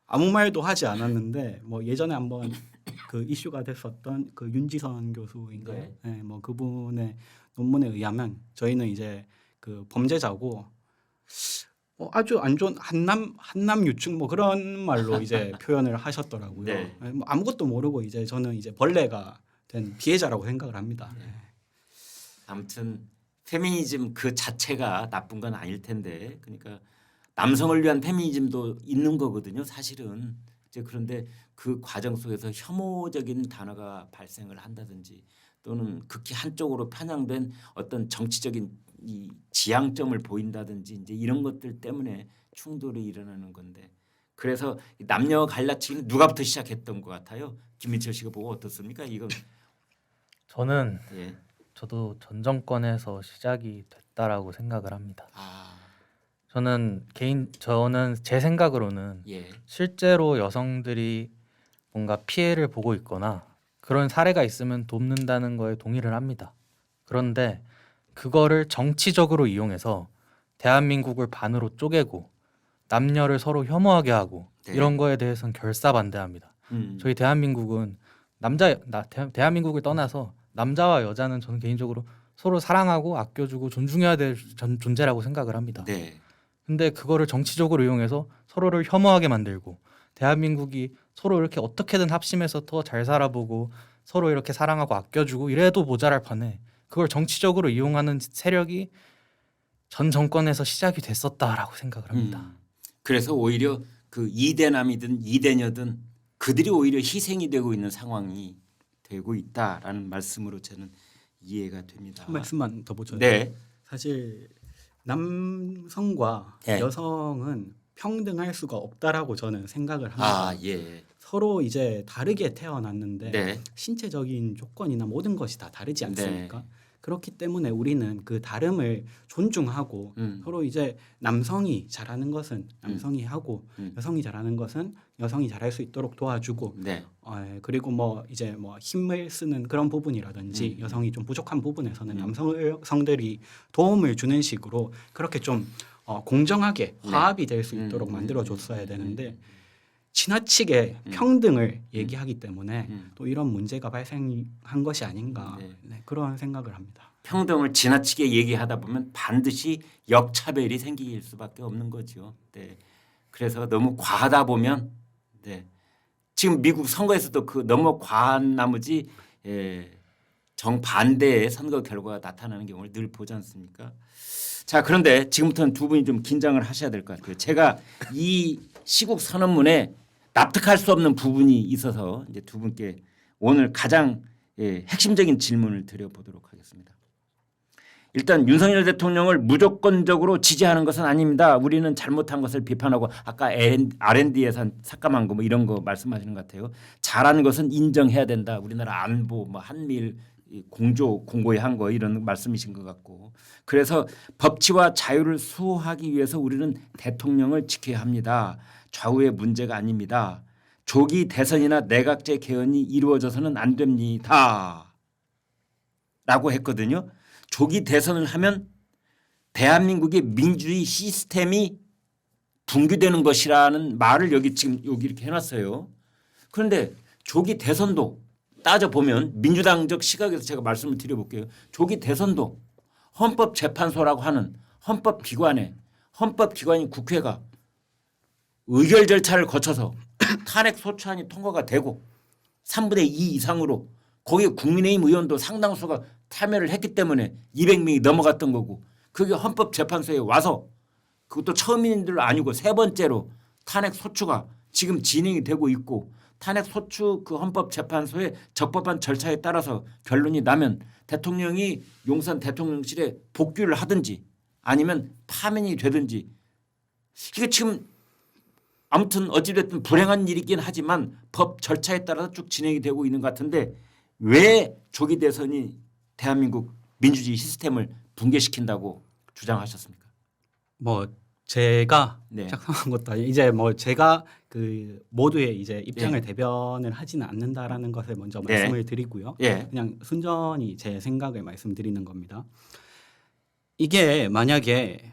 아무 말도 하지 않았는데 뭐 예전에 한번 그 이슈가 됐었던 그 윤지선 교수인가요? 네. 네, 뭐 그분의 논문에 의하면 저희는 이제 그 범죄자고 아주 안 좋은 한남 유충 뭐 그런 말로 이제 표현을 하셨더라고요. 네. 네, 뭐 아무것도 모르고 이제 저는 이제 벌레가 된 피해자라고 생각을 합니다. 네. 아무튼 페미니즘 그 자체가 나쁜 건 아닐 텐데, 그러니까 남성을 위한 페미니즘도 있는 거거든요. 사실은 이제 그런데 그 과정 속에서 혐오적인 단어가 발생을 한다든지 또는 극히 한쪽으로 편향된 어떤 정치적인 이 지향점을 보인다든지 이제 이런 것들 때문에 충돌이 일어나는 건데, 그래서 남녀 갈라치기는 누가부터 시작했던 것 같아요. 김민철 씨가 보고 어떻습니까? 이건 저는 예. 저도 전 정권에서 시작이 됐다라고 생각을 합니다. 아, 저는 제 생각으로는 예. 실제로 여성들이 뭔가 피해를 보고 있거나 그런 사례가 있으면 돕는다는 거에 동의를 합니다. 그런데 그거를 정치적으로 이용해서 대한민국을 반으로 쪼개고 남녀를 서로 혐오하게 하고 네. 이런 거에 대해서는 결사반대합니다. 저희 대한민국은 대한민국을 떠나서 남자와 여자는 저는 개인적으로 서로 사랑하고 아껴주고 존중해야 될 존재라고 생각을 합니다. 네. 근데 그거를 정치적으로 이용해서 서로를 혐오하게 만들고 대한민국이 서로 이렇게 어떻게든 합심해서 더 잘 살아보고 서로 이렇게 사랑하고 아껴주고 이래도 모자랄 판에 그걸 정치적으로 이용하는 세력이 전 정권에서 시작이 됐었다라고 생각을 합니다. 그래서 오히려 그 이대남이든 이대녀든 그들이 오히려 희생이 되고 있는 상황이 되고 있다라는 말씀으로 저는 이해가 됩니다. 한 말씀만 더 보죠. 네. 사실 남성과 네. 여성은 평등할 수가 없다라고 저는 생각을 합니다. 아, 예. 서로 이제 다르게 태어났는데 네. 신체적인 조건이나 모든 것이 다 다르지 않습니까? 네. 그렇기 때문에 우리는 그 다름을 존중하고 서로 이제 남성이 잘하는 것은 남성이 하고 여성이 잘하는 것은 여성이 잘할 수 있도록 도와주고 네. 그리고 뭐 이제 뭐 힘을 쓰는 그런 부분이라든지 여성이 좀 부족한 부분에서는 남성들이 도움을 주는 식으로 그렇게 좀 공정하게 화합이 될 수 있도록 만들어줬어야 되는데 지나치게 평등을 얘기하기 때문에 또 이런 문제가 발생한 것이 아닌가 네, 그런 생각을 합니다. 평등을 지나치게 얘기하다 보면 반드시 역차별이 생길 수밖에 없는 거죠. 네. 그래서 너무 과하다 보면 네. 지금 미국 선거에서도 그 너무 과한 나머지 정반대의 선거 결과가 나타나는 경우를 늘 보지 않습니까? 자, 그런데 지금부터는 두 분이 좀 긴장을 하셔야 될 것 같아요. 제가 이 시국 선언문에 납득할 수 없는 부분이 있어서 이제 두 분께 오늘 가장 핵심적인 질문을 드려보도록 하겠습니다. 일단 윤석열 대통령을 무조건적으로 지지하는 것은 아닙니다. 우리는 잘못한 것을 비판하고 아까 R&D 예산 삭감한 거 뭐 이런 거 말씀하시는 것 같아요. 잘한 것은 인정해야 된다. 우리나라 안보 뭐 한미일 공고히 한 거 이런 말씀이신 것 같고, 그래서 법치와 자유를 수호하기 위해서 우리는 대통령을 지켜야 합니다. 좌우의 문제가 아닙니다. 조기 대선이나 내각제 개헌이 이루어져서는 안 됩니다. 라고 했거든요. 조기 대선을 하면 대한민국의 민주주의 시스템이 분규되는 것이라는 말을 여기 지금 여기 이렇게 해놨어요. 그런데 조기 대선도 따져보면 민주당적 시각에서 제가 말씀을 드려볼게요. 조기 대선도 헌법재판소라고 하는 헌법기관에 헌법기관인 국회가 의결 절차를 거쳐서 탄핵 소추안이 통과가 되고 3분의 2 이상으로 거기에 국민의힘 의원도 상당수가 참여를 했기 때문에 200명이 넘어갔던 거고 그게 헌법재판소에 와서 그것도 처음인 줄 아니고 세 번째로 탄핵 소추가 지금 진행이 되고 있고 탄핵 소추 그 헌법재판소의 적법한 절차에 따라서 결론이 나면 대통령이 용산 대통령실에 복귀를 하든지 아니면 파면이 되든지 이게 지금 아무튼 어찌됐든 불행한 일이긴 하지만 법 절차에 따라서 쭉 진행이 되고 있는 것 같은데 왜 조기 대선이 대한민국 민주주의 시스템을 붕괴시킨다고 주장하셨습니까? 뭐 제가 네. 작성한 것도 아니고 이제 뭐 제가 그 모두의 이제 입장을 네. 대변을 하지는 않는다라는 것을 먼저 네. 말씀을 드리고요. 예. 그냥 순전히 제 생각을 말씀드리는 겁니다. 이게 만약에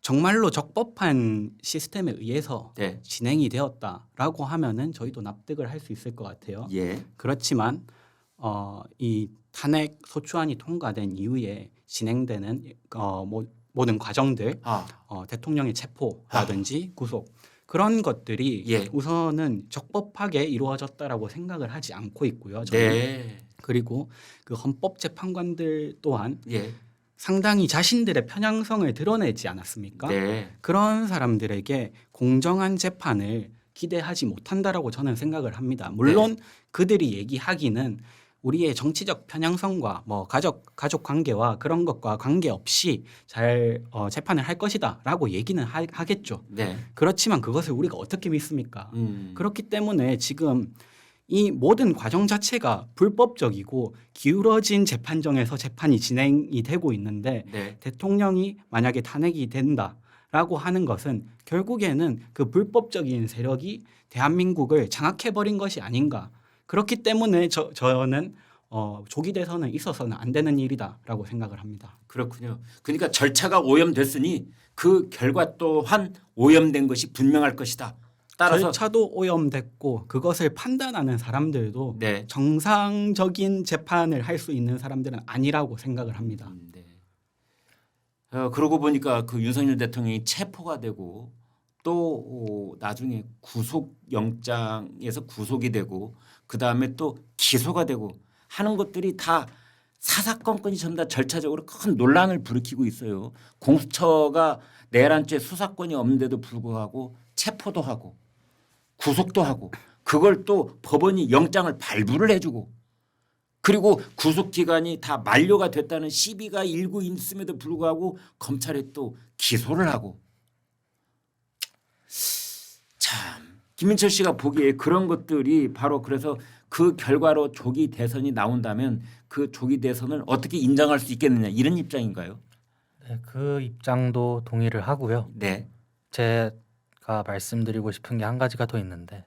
정말로 적법한 시스템에 의해서 네. 진행이 되었다라고 하면은 저희도 납득을 할 수 있을 것 같아요. 예. 그렇지만 이 탄핵 소추안이 통과된 이후에 진행되는 모든 과정들 아. 대통령의 체포라든지 구속 그런 것들이 예. 우선은 적법하게 이루어졌다라고 생각을 하지 않고 있고요. 저는. 네. 그리고 그 헌법재판관들 또한 예. 상당히 자신들의 편향성을 드러내지 않았습니까? 네. 그런 사람들에게 공정한 재판을 기대하지 못한다라고 저는 생각을 합니다. 물론 그들이 얘기하기는 우리의 정치적 편향성과 뭐 가족 관계와 그런 것과 관계없이 잘 재판을 할 것이다라고 얘기는 하겠죠. 네. 그렇지만 그것을 우리가 어떻게 믿습니까? 음. 그렇기 때문에 지금 이 모든 과정 자체가 불법적이고 기울어진 재판정에서 재판이 진행이 되고 있는데 네. 대통령이 만약에 탄핵이 된다라고 하는 것은 결국에는 그 불법적인 세력이 대한민국을 장악해버린 것이 아닌가. 그렇기 때문에 저는 조기 대선은 있어서는 안 되는 일이다라고 생각을 합니다. 그렇군요. 그러니까 절차가 오염됐으니 그 결과 또한 오염된 것이 분명할 것이다. 따라서 절차도 오염됐고 그것을 판단하는 사람들도 네. 정상적인 재판을 할 수 있는 사람들은 아니라고 생각을 합니다. 네. 그러고 보니까 그 윤석열 대통령이 체포가 되고 또 나중에 구속영장에서 구속이 되고 그다음에 또 기소가 되고 하는 것들이 다 사사건건이 전부 다 절차적으로 큰 논란을 불러키고 있어요. 공수처가 내란죄 수사권이 없는데도 불구하고 체포도 하고 구속도 하고 그걸 또 법원이 영장을 발부를 해주고 그리고 구속기간이 다 만료가 됐다는 시비가 일고 있음에도 불구하고 검찰에 또 기소를 하고 참 김민철 씨가 보기에 그런 것들이 바로 그래서 그 결과로 조기 대선이 나온다면 그 조기 대선을 어떻게 인정할 수 있겠느냐 이런 입장인가요? 네, 그 입장도 동의를 하고요. 네. 제가 말씀드리고 싶은 게 한 가지가 더 있는데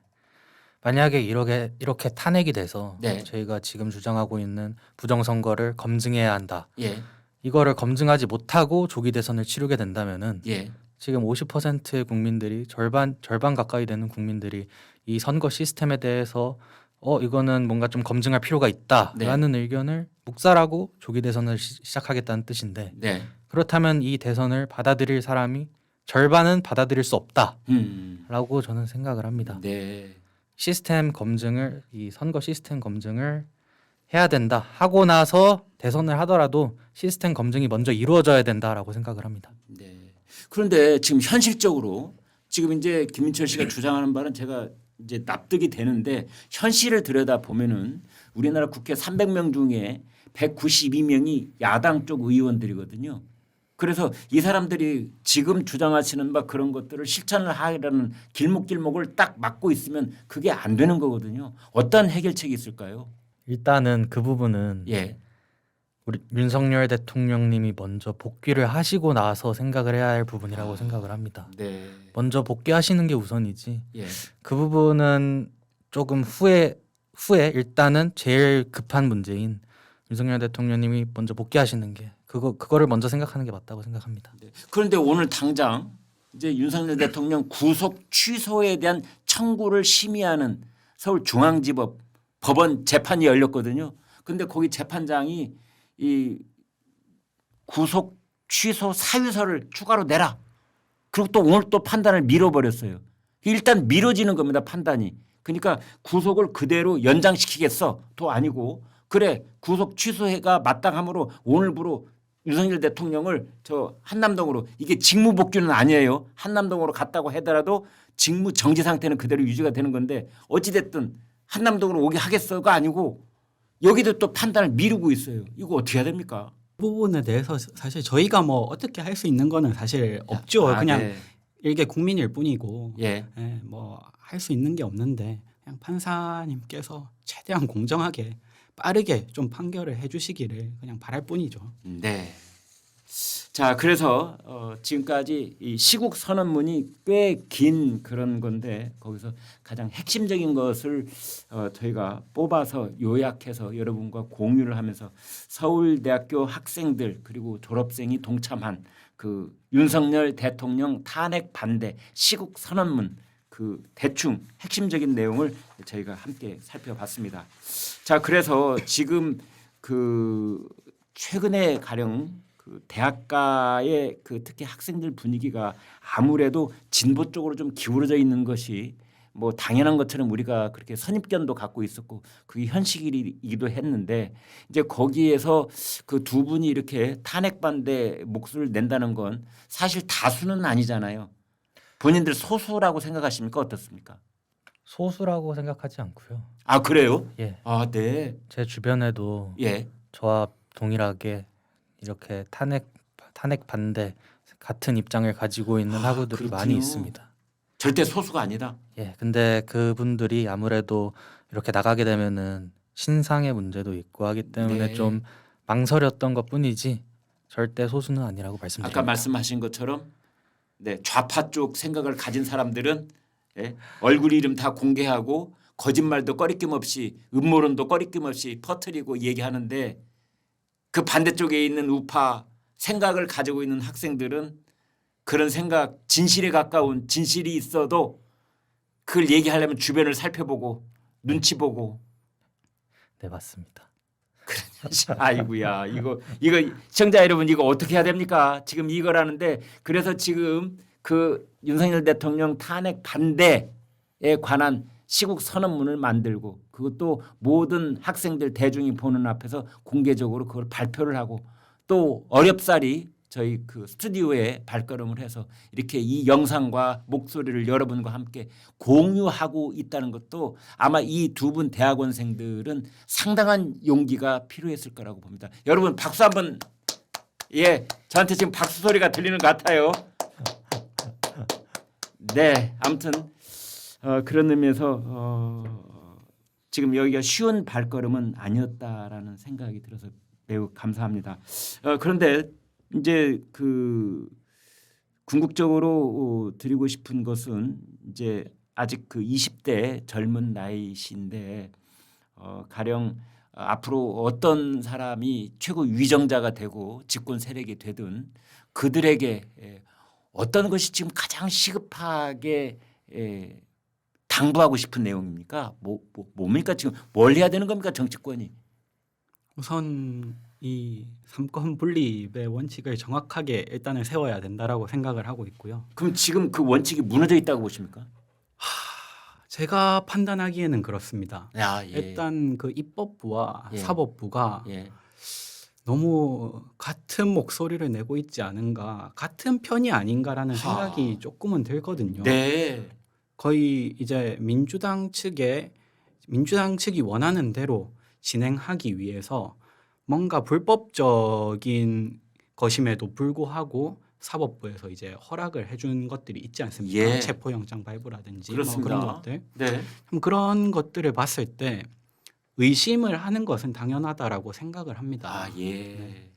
만약에 이렇게 탄핵이 돼서 네. 저희가 지금 주장하고 있는 부정선거를 검증해야 한다. 예. 이거를 검증하지 못하고 조기 대선을 치르게 된다면은 예. 지금 50%의 국민들이 절반 가까이 되는 국민들이 이 선거 시스템에 대해서 이거는 뭔가 좀 검증할 필요가 있다라는 의견을 묵살하고 조기 대선을 시작하겠다는 뜻인데 네. 그렇다면 이 대선을 받아들일 사람이 절반은 받아들일 수 없다라고 저는 생각을 합니다. 네. 시스템 검증을 이 선거 시스템 검증을 해야 된다 하고 나서 대선을 하더라도 시스템 검증이 먼저 이루어져야 된다라고 생각을 합니다. 네. 그런데 지금 현실적으로 지금 이제 김민철 씨가 주장하는 바는 제가 이제 납득이 되는데 현실을 들여다 보면은 우리나라 국회 300명 중에 192명이 야당 쪽 의원들이거든요. 그래서 이 사람들이 지금 주장하시는 바 그런 것들을 실천을 하려는 길목길목을 딱 막고 있으면 그게 안 되는 거거든요. 어떤 해결책이 있을까요? 일단은 그 부분은 예. 우리 윤석열 대통령님이 먼저 복귀를 하시고 나서 생각을 해야 할 부분이라고 생각을 합니다. 네. 먼저 복귀하시는 게 우선이지. 예. 그 부분은 조금 후에 일단은 제일 급한 문제인 윤석열 대통령님이 먼저 복귀하시는 게 그거를 먼저 생각하는 게 맞다고 생각합니다. 네. 그런데 오늘 당장 이제 윤석열 대통령 구속 취소에 대한 청구를 심의하는 서울중앙지법 법원 재판이 열렸거든요. 근데 거기 재판장이 이 구속 취소 사유서를 추가로 내라. 그리고 또 오늘 또 판단을 미뤄버렸어요. 일단 미뤄지는 겁니다. 판단이. 그러니까 구속을 그대로 연장시키겠어. 도 아니고 그래 구속 취소가 마땅하므로 오늘부로 윤석열 대통령을 저 한남동으로 이게 직무복귀는 아니에요. 한남동으로 갔다고 하더라도 직무 정지 상태는 그대로 유지가 되는 건데 어찌됐든 한남동으로 오게 하겠어가 아니고 여기도 또 판단을 미루고 있어요. 이거 어떻게 해야 됩니까? 그 부분에 대해서 사실 저희가 뭐 어떻게 할 수 있는 거는 사실 없죠. 아, 그냥 네. 일개 국민일 뿐이고 예. 뭐 할 수 있는 게 없는데 그냥 판사님께서 최대한 공정하게 빠르게 좀 판결을 해주시기를 그냥 바랄 뿐이죠. 네. 자, 그래서 지금까지 이 시국 선언문이 꽤 긴 그런 건데 거기서 가장 핵심적인 것을 저희가 뽑아서 요약해서 여러분과 공유를 하면서 서울대학교 학생들 그리고 졸업생이 동참한 그 윤석열 대통령 탄핵 반대 시국 선언문 그 대충 핵심적인 내용을 저희가 함께 살펴봤습니다. 자, 그래서 지금 그 최근에 가령 그 대학가의 그 특히 학생들 분위기가 아무래도 진보 쪽으로 좀 기울어져 있는 것이 뭐 당연한 것처럼 우리가 그렇게 선입견도 갖고 있었고 그게 현실이기도 했는데 이제 거기에서 그 두 분이 이렇게 탄핵 반대 목소리를 낸다는 건 사실 다수는 아니잖아요. 본인들 소수라고 생각하십니까? 어떻습니까? 소수라고 생각하지 않고요. 아, 그래요? 예, 아, 네. 제 주변에도 예. 저와 동일하게 이렇게 탄핵 반대 같은 입장을 가지고 있는 학우들이 그렇군요. 많이 있습니다. 절대 소수가 아니다. 예, 근데 그분들이 아무래도 이렇게 나가게 되면은 신상의 문제도 있고 하기 때문에 네. 좀 망설였던 것뿐이지 절대 소수는 아니라고 말씀드립니다. 아까 말씀하신 것처럼 네, 좌파 쪽 생각을 가진 사람들은 예, 얼굴 이름 다 공개하고 거짓말도 꺼리낌 없이 음모론도 꺼리낌 없이 퍼뜨리고 얘기하는데 그 반대쪽에 있는 우파 생각을 가지고 있는 학생들은 그런 생각 진실에 가까운 진실이 있어도 그걸 얘기하려면 주변을 살펴보고 눈치 보고 네, 맞습니다. 아이고야 이거 시청자 여러분 이거 어떻게 해야 됩니까? 지금 이거라는데 그래서 지금 그 윤석열 대통령 탄핵 반대에 관한 시국 선언문을 만들고 그것도 모든 학생들 대중이 보는 앞에서 공개적으로 그걸 발표를 하고 또 어렵사리 저희 그 스튜디오에 발걸음을 해서 이렇게 이 영상과 목소리를 여러분과 함께 공유하고 있다는 것도 아마 이 두 분 대학원생들은 상당한 용기가 필요했을 거라고 봅니다. 여러분 박수 한번 예 저한테 지금 박수 소리가 들리는 것 같아요. 네 아무튼 그런 의미에서 지금 여기가 쉬운 발걸음은 아니었다라는 생각이 들어서 매우 감사합니다. 그런데 이제 그 궁극적으로 드리고 싶은 것은 이제 아직 그 20대 젊은 나이신데 가령 앞으로 어떤 사람이 최고 위정자가 되고 집권 세력이 되든 그들에게 어떤 것이 지금 가장 시급하게 당부하고 싶은 내용입니까? 뭡니까 지금 뭘 해야 되는 겁니까 정치권이? 우선 이 삼권 분립의 원칙을 정확하게 일단은 세워야 된다라고 생각을 하고 있고요. 그럼 지금 그 원칙이 무너져 있다고 보십니까? 제가 판단하기에는 그렇습니다. 야, 예. 일단 그 입법부와 예. 사법부가 예. 너무 같은 목소리를 내고 있지 않은가, 같은 편이 아닌가라는 생각이 조금은 들거든요. 네. 거의 이제 민주당 측이 원하는 대로 진행하기 위해서 뭔가 불법적인 것임에도 불구하고 사법부에서 이제 허락을 해준 것들이 있지 않습니까? 예. 체포영장 발부라든지 뭐 그렇습니다. 그런 것들. 네. 그럼 그런 것들을 봤을 때 의심을 하는 것은 당연하다라고 생각을 합니다. 아, 예.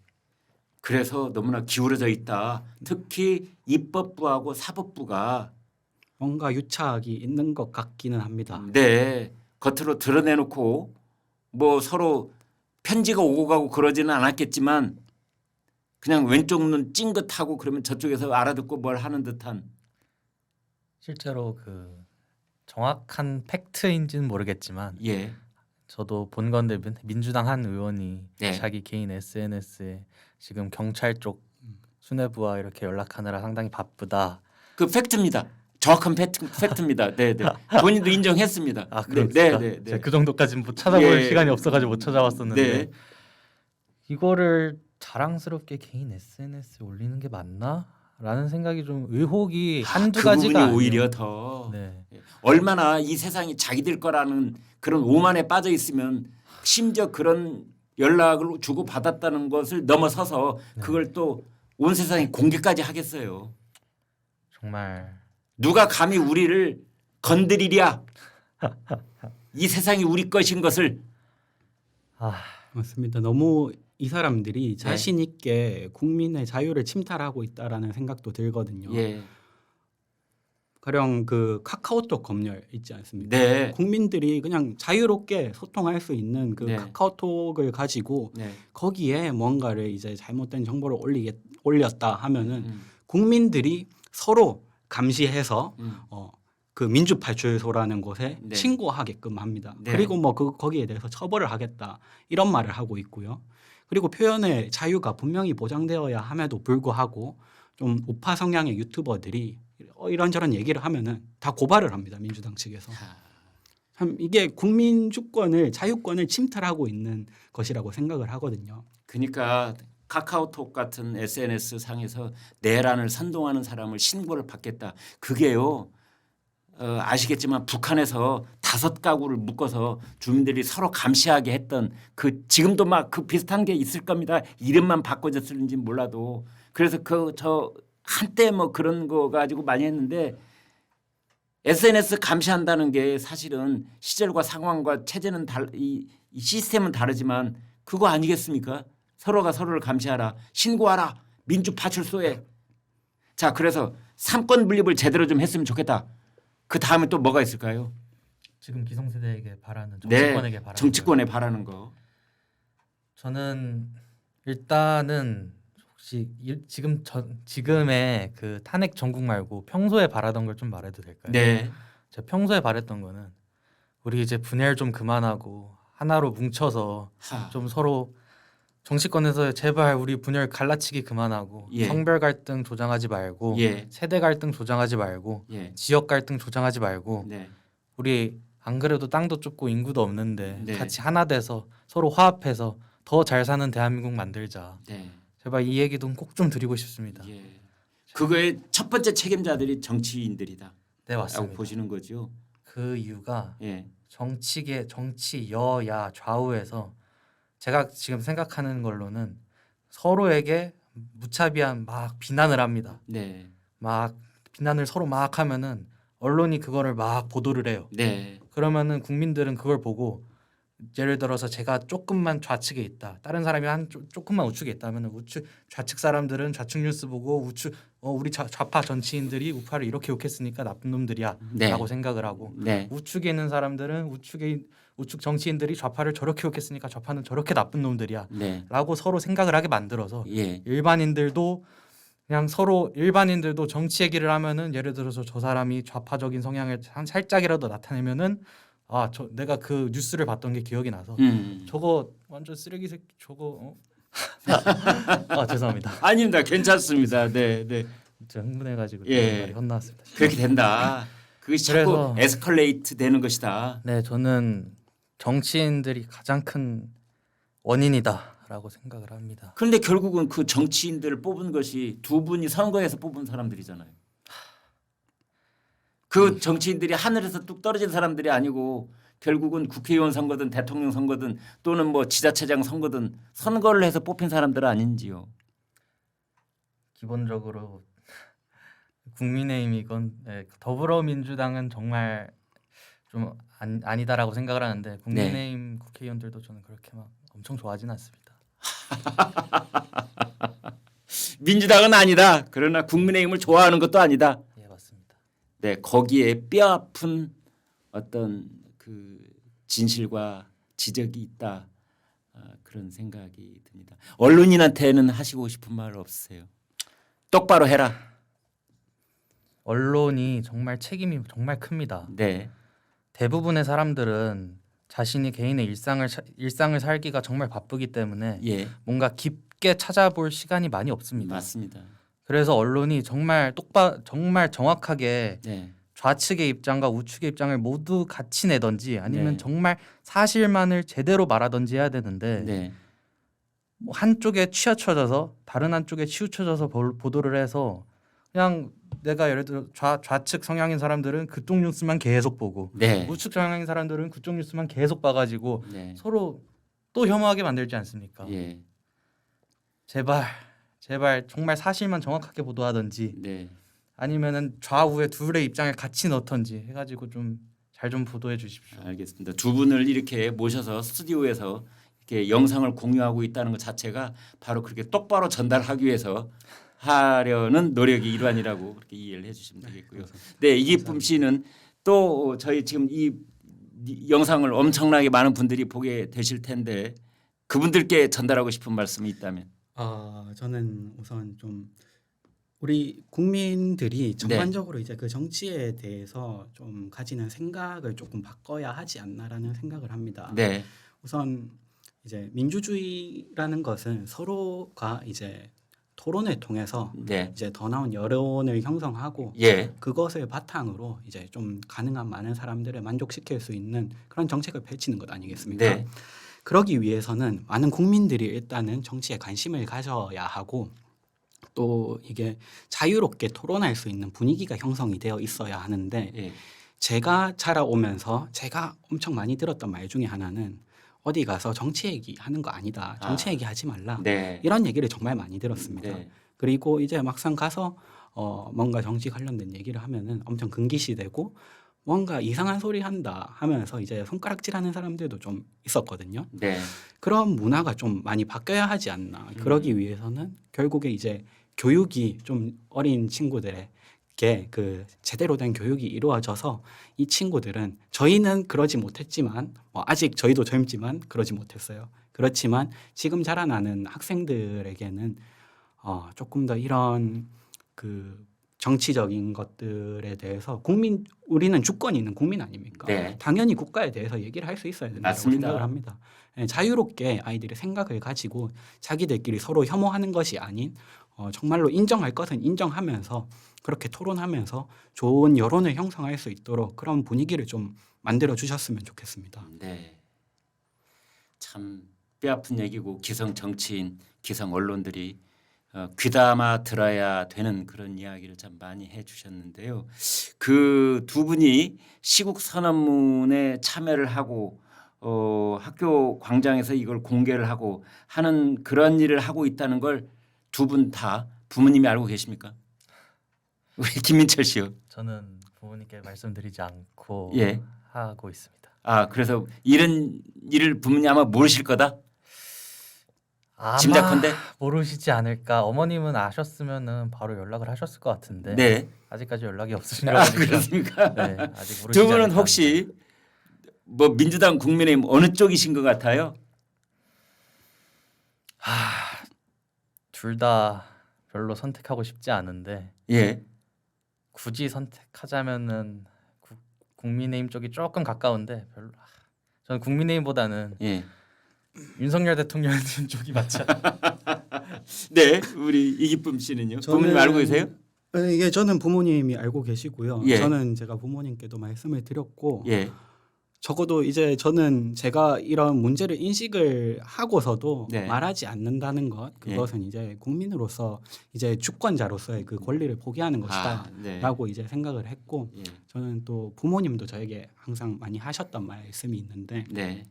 그래서 너무나 기울어져 있다. 특히 입법부하고 사법부가 뭔가 유착이 있는 것 같기는 합니다. 네. 겉으로 드러내놓고 뭐 서로 편지가 오고 가고 그러지는 않았겠지만 그냥 왼쪽 눈 찡긋하고 그러면 저쪽에서 알아듣고 뭘 하는 듯한 실제로 그 정확한 팩트인지는 모르겠지만 예. 저도 본 건데 민주당 한 의원이 네. 자기 개인 SNS에 지금 경찰 쪽 수뇌부와 이렇게 연락하느라 상당히 바쁘다. 그 팩트입니다. 정확한 팩트입니다. 네, 네. 본인도 인정했습니다. 아 네, 그렇습니까? 네, 네, 네. 제가 그 정도까지는 못 찾아볼 예. 시간이 없어가지고 못 찾아봤었는데 네. 이거를 자랑스럽게 개인 SNS에 올리는 게 맞나? 라는 생각이 좀 의혹이 한두 그 가지가 부분이 아니에요. 오히려 더 네. 얼마나 이 세상이 자기들 거라는 그런 오만에 빠져 있으면 심지어 그런 연락을 주고 받았다는 것을 넘어서서 네. 그걸 또 온 세상에 공개까지 하겠어요. 정말 누가 감히 우리를 건드리랴? 이 세상이 우리 것인 것을. 아 맞습니다. 너무 이 사람들이 자신 있게 국민의 자유를 침탈하고 있다라는 생각도 들거든요. 예. 가령 그 카카오톡 검열 있지 않습니까? 네. 국민들이 그냥 자유롭게 소통할 수 있는 그 네. 카카오톡을 가지고 네. 거기에 뭔가를 이제 잘못된 정보를 올렸다 하면은 음. 국민들이 서로 감시해서 음. 그 민주파출소라는 곳에 네. 신고하게끔 합니다. 네. 그리고 뭐 거기에 대해서 처벌을 하겠다 이런 말을 하고 있고요. 그리고 표현의 자유가 분명히 보장되어야 함에도 불구하고 좀 우파 성향의 유튜버들이 이런저런 얘기를 하면은 다 고발을 합니다. 민주당 측에서. 참 이게 국민 주권을 자유권을 침탈하고 있는 것이라고 생각을 하거든요. 그러니까 카카오톡 같은 SNS 상에서 내란을 선동하는 사람을 신고를 받겠다. 그게요. 아시겠지만 북한에서 5가구를 묶어서 주민들이 서로 감시하게 했던 그 지금도 막 그 비슷한 게 있을 겁니다. 이름만 바꿔졌을지 몰라도 그래서 저 한때 뭐 그런 거 가지고 많이 했는데 SNS 감시한다는 게 사실은 시절과 상황과 체제는 이 시스템은 다르지만 그거 아니겠습니까? 서로가 서로를 감시하라. 신고하라. 민주파출소에. 자, 그래서 삼권 분립을 제대로 좀 했으면 좋겠다. 그 다음에 또 뭐가 있을까요? 지금 기성세대에게 바라는 네, 정치권에게 바라는 정치권에 바라는 거. 저는 일단은 혹시 지금의 그 탄핵 정국 말고 평소에 바라던 걸 좀 말해도 될까요? 네. 제가 평소에 바랬던 거는 우리 이제 분열 좀 그만하고 하나로 뭉쳐서 좀 서로 정치권에서 제발 우리 분열 갈라치기 그만하고 예. 성별 갈등 조장하지 말고 예. 세대 갈등 조장하지 말고 예. 지역 갈등 조장하지 말고 네. 우리 안 그래도 땅도 좁고 인구도 없는데 네. 같이 하나 돼서 서로 화합해서 더 잘 사는 대한민국 만들자. 네. 제발 이 얘기도 꼭 좀 드리고 싶습니다. 예. 그거의 첫 번째 책임자들이 정치인들이다. 네 라고 맞습니다. 보시는 거죠. 그 이유가 예. 정치 여야 좌우에서 제가 지금 생각하는 걸로는 서로에게 무차비한 막 비난을 합니다. 네. 막 비난을 서로 막 하면은 언론이 그거를 막 보도를 해요. 네. 그러면은 국민들은 그걸 보고 예를 들어서 제가 조금만 좌측에 있다. 다른 사람이 조금만 우측에 있다면 좌측 사람들은 좌측 뉴스 보고 우리 좌파 정치인들이 우파를 이렇게 욕했으니까 나쁜 놈들이야라고 네. 생각을 하고 네. 우측에 있는 사람들은 우측 정치인들이 좌파를 저렇게 욕했으니까 좌파는 저렇게 나쁜 놈들이야라고 네. 서로 생각을 하게 만들어서 예. 일반인들도 정치 얘기를 하면은 예를 들어서 저 사람이 좌파적인 성향을 살짝이라도 나타내면은 내가 그 뉴스를 봤던 게 기억이 나서 저거 완전 쓰레기 새끼 저거 죄송합니다. 아닙니다. 괜찮습니다. 네. 네. 제가 흥분해가지고 예. 말이 헛나왔습니다. 그렇게 된다. 그것이 자꾸 그래서- 에스컬레이트 되는 것이다. 네, 저는 정치인들이 가장 큰 원인이다라고 생각을 합니다. 그런데 결국은 그 정치인들을 뽑은 것이 두 분이 선거에서 뽑은 사람들이잖아요. 그 정치인들이 하늘에서 뚝 떨어진 사람들이 아니고 결국은 국회의원 선거든 대통령 선거든 또는 뭐 지자체장 선거든 선거를 해서 뽑힌 사람들 아닌지요. 기본적으로 국민의힘이건 더불어민주당은 정말 좀 아니다라고 생각을 하는데 국민의힘 국회의원들도 저는 그렇게 막 엄청 좋아하진 않습니다. 민주당은 아니다. 그러나 국민의힘을 좋아하는 것도 아니다. 예, 맞습니다. 네, 거기에 뼈아픈 어떤 그 진실과 지적이 있다. 그런 생각이 듭니다. 언론인한테는 하시고 싶은 말 없으세요? 똑바로 해라. 언론이 정말 책임이 정말 큽니다. 네. 대부분의 사람들은 자신이 개인의 일상을 살기가 정말 바쁘기 때문에 예. 뭔가 깊게 찾아볼 시간이 많이 없습니다. 맞습니다. 그래서 언론이 정말 정말 정확하게 네. 좌측의 입장과 우측의 입장을 모두 같이 내던지 아니면 네. 정말 사실만을 제대로 말하던지 해야 되는데 네. 뭐 한쪽에 치우쳐져서 다른 한쪽에 치우쳐져서 보도를 해서 그냥 내가 예를 들어 좌측 성향인 사람들은 그쪽 뉴스만 계속 보고 네. 우측 성향인 사람들은 그쪽 뉴스만 계속 봐가지고 네. 서로 또 혐오하게 만들지 않습니까? 예. 제발 정말 사실만 정확하게 보도하든지 네. 아니면은 좌우의 둘의 입장을 같이 넣던지 해가지고 좀 잘 좀 보도해 주십시오. 알겠습니다. 두 분을 이렇게 모셔서 스튜디오에서 이렇게 영상을 공유하고 있다는 것 자체가 바로 그렇게 똑바로 전달하기 위해서 하려는 노력이 일환이라고 그렇게 이해를 해주시면 되겠고요. 네, 이기쁨 씨는 또 저희 지금 이 영상을 엄청나게 많은 분들이 보게 되실 텐데 그분들께 전달하고 싶은 말씀이 있다면. 저는 우선 좀 우리 국민들이 전반적으로 이제 그 정치에 대해서 좀 가지는 생각을 조금 바꿔야 하지 않나라는 생각을 합니다. 네, 우선 이제 민주주의라는 것은 서로가 이제 토론을 통해서 네, 이제 더 나은 여론을 형성하고 예, 그것을 바탕으로 이제 좀 가능한 많은 사람들을 만족시킬 수 있는 그런 정책을 펼치는 것 아니겠습니까? 네, 그러기 위해서는 많은 국민들이 일단은 정치에 관심을 가져야 하고 또 이게 자유롭게 토론할 수 있는 분위기가 형성이 되어 있어야 하는데 예, 제가 자라오면서 제가 엄청 많이 들었던 말 중에 하나는 어디 가서 정치 얘기하는 거 아니다. 정치 얘기하지 말라. 네, 이런 얘기를 정말 많이 들었습니다. 네, 그리고 이제 막상 가서 뭔가 정치 관련된 얘기를 하면은 엄청 금기시되고 뭔가 이상한 소리 한다 하면서 이제 손가락질하는 사람들도 좀 있었거든요. 네, 그런 문화가 좀 많이 바뀌어야 하지 않나. 그러기 위해서는 결국에 이제 교육이 좀 어린 친구들에게 그 제대로 된 교육이 이루어져서 이 친구들은 저희는 그러지 못했지만 아직 저희도 젊지만 그러지 못했어요. 그렇지만 지금 자라나는 학생들에게는 조금 더 이런 그 정치적인 것들에 대해서 우리는 주권이 있는 국민 아닙니까? 네. 당연히 국가에 대해서 얘기를 할 수 있어야 된다고 맞습니다. 생각을 합니다. 자유롭게 아이들이 생각을 가지고 자기들끼리 서로 혐오하는 것이 아닌 정말로 인정할 것은 인정하면서 그렇게 토론하면서 좋은 여론을 형성할 수 있도록 그런 분위기를 좀 만들어 주셨으면 좋겠습니다. 네. 참 뼈아픈 얘기고 기성 정치인, 기성 언론들이 귀담아 들어야 되는 그런 이야기를 참 많이 해주셨는데요. 그 두 분이 시국 선언문에 참여를 하고 학교 광장에서 이걸 공개를 하고 하는 그런 일을 하고 있다는 걸 두 분 다 부모님이 알고 계십니까? 우리 김민철 씨요. 저는 부모님께 말씀드리지 않고 예. 하고 있습니다. 그래서 이런 일을 부모님 아마 모르실 거다. 아마 짐작컨대. 모르시지 않을까. 어머님은 아셨으면은 바로 연락을 하셨을 것 같은데 네. 아직까지 연락이 없으신가 보니까. 그렇습니까? 네, 아직 모르시지 두 분은 않을까 혹시 뭐 민주당 국민의힘 어느 쪽이신 것 같아요? 둘 다 별로 선택하고 싶지 않은데 예. 굳이 선택하자면은 국민의힘 쪽이 조금 가까운데 별로. 저는 국민의힘보다는 예. 윤석열 대통령님 쪽이 맞죠. 네, 우리 이기쁨 씨는요. 부모님 알고 계세요? 이게 저는 부모님이 알고 계시고요. 예. 저는 제가 부모님께도 말씀을 드렸고 예. 적어도 이제 저는 제가 이런 문제를 인식을 하고서도 네. 말하지 않는다는 것 그것은 이제 국민으로서 이제 주권자로서의 그 권리를 포기하는 네. 것이다라고 이제 생각을 했고 예. 저는 또 부모님도 저에게 항상 많이 하셨던 말씀이 있는데 네.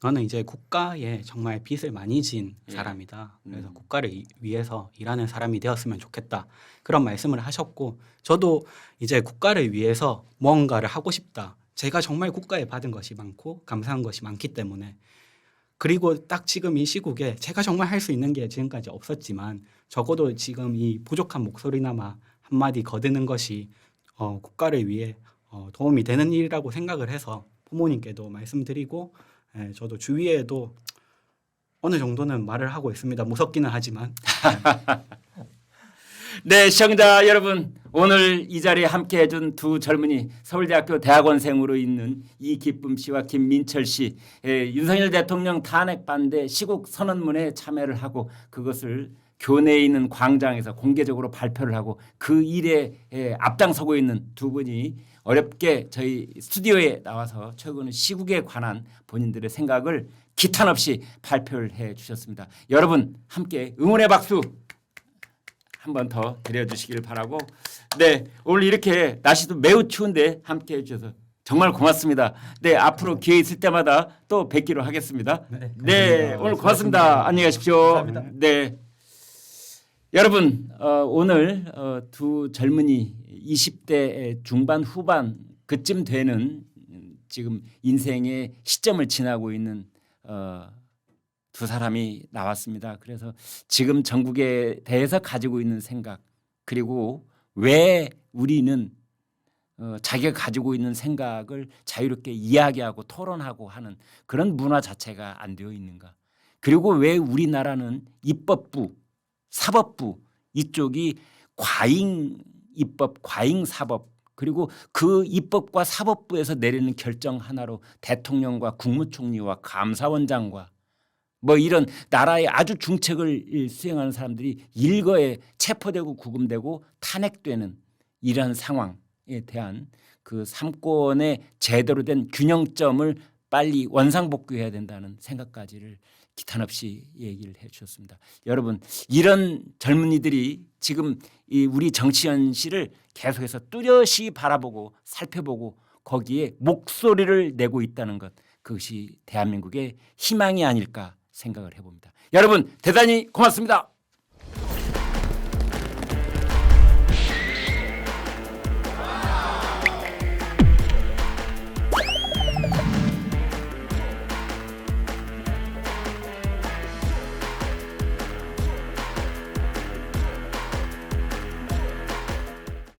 너는 이제 국가에 정말 빚을 많이 진 예. 사람이다. 그래서 국가를 위해서 일하는 사람이 되었으면 좋겠다. 그런 말씀을 하셨고 저도 이제 국가를 위해서 뭔가를 하고 싶다. 제가 정말 국가에 받은 것이 많고 감사한 것이 많기 때문에 그리고 딱 지금 이 시국에 제가 정말 할 수 있는 게 지금까지 없었지만 적어도 지금 이 부족한 목소리나마 한마디 거드는 것이 국가를 위해 도움이 되는 일이라고 생각을 해서 부모님께도 말씀드리고 저도 주위에도 어느 정도는 말을 하고 있습니다. 무섭기는 하지만. 네, 시청자 여러분 오늘 이 자리에 함께 해준 두 젊은이 서울대학교 대학원생으로 있는 이기쁨 씨와 김민철 씨, 윤석열 대통령 탄핵 반대 시국 선언문에 참여를 하고 그것을 교내에 있는 광장에서 공개적으로 발표를 하고 그 일에 앞장서고 있는 두 분이 어렵게 저희 스튜디오에 나와서 최근 시국에 관한 본인들의 생각을 기탄 없이 발표를 해 주셨습니다. 여러분 함께 응원의 박수 한 번 더 드려주시기를 바라고, 네, 오늘 이렇게 날씨도 매우 추운데 함께 해주셔서 정말 고맙습니다. 네, 앞으로 기회 있을 때마다 또 뵙기로 하겠습니다. 네, 오늘 고맙습니다. 안녕히 가십시오. 감사합니다. 네, 여러분 오늘 두 젊은이 20대 중반 후반 그쯤 되는 지금 인생의 시점을 지나고 있는 두 사람이 나왔습니다. 그래서 지금 전국에 대해서 가지고 있는 생각, 그리고 왜 우리는 자기가 가지고 있는 생각을 자유롭게 이야기하고 토론하고 하는 그런 문화 자체가 안 되어 있는가, 그리고 왜 우리나라는 입법부, 사법부 이쪽이 과잉 입법, 과잉 사법, 그리고 그 입법과 사법부에서 내리는 결정 하나로 대통령과 국무총리와 감사원장과 뭐 이런 나라의 아주 중책을 수행하는 사람들이 일거에 체포되고 구금되고 탄핵되는 이러한 상황에 대한 그 삼권의 제대로 된 균형점을 빨리 원상복귀해야 된다는 생각까지를 기탄 없이 얘기를 해 주셨습니다. 여러분, 이런 젊은이들이 지금 이 우리 정치 현실을 계속해서 뚜렷이 바라보고 살펴보고 거기에 목소리를 내고 있다는 것, 그것이 대한민국의 희망이 아닐까 생각을 해봅니다. 여러분 대단히 고맙습니다.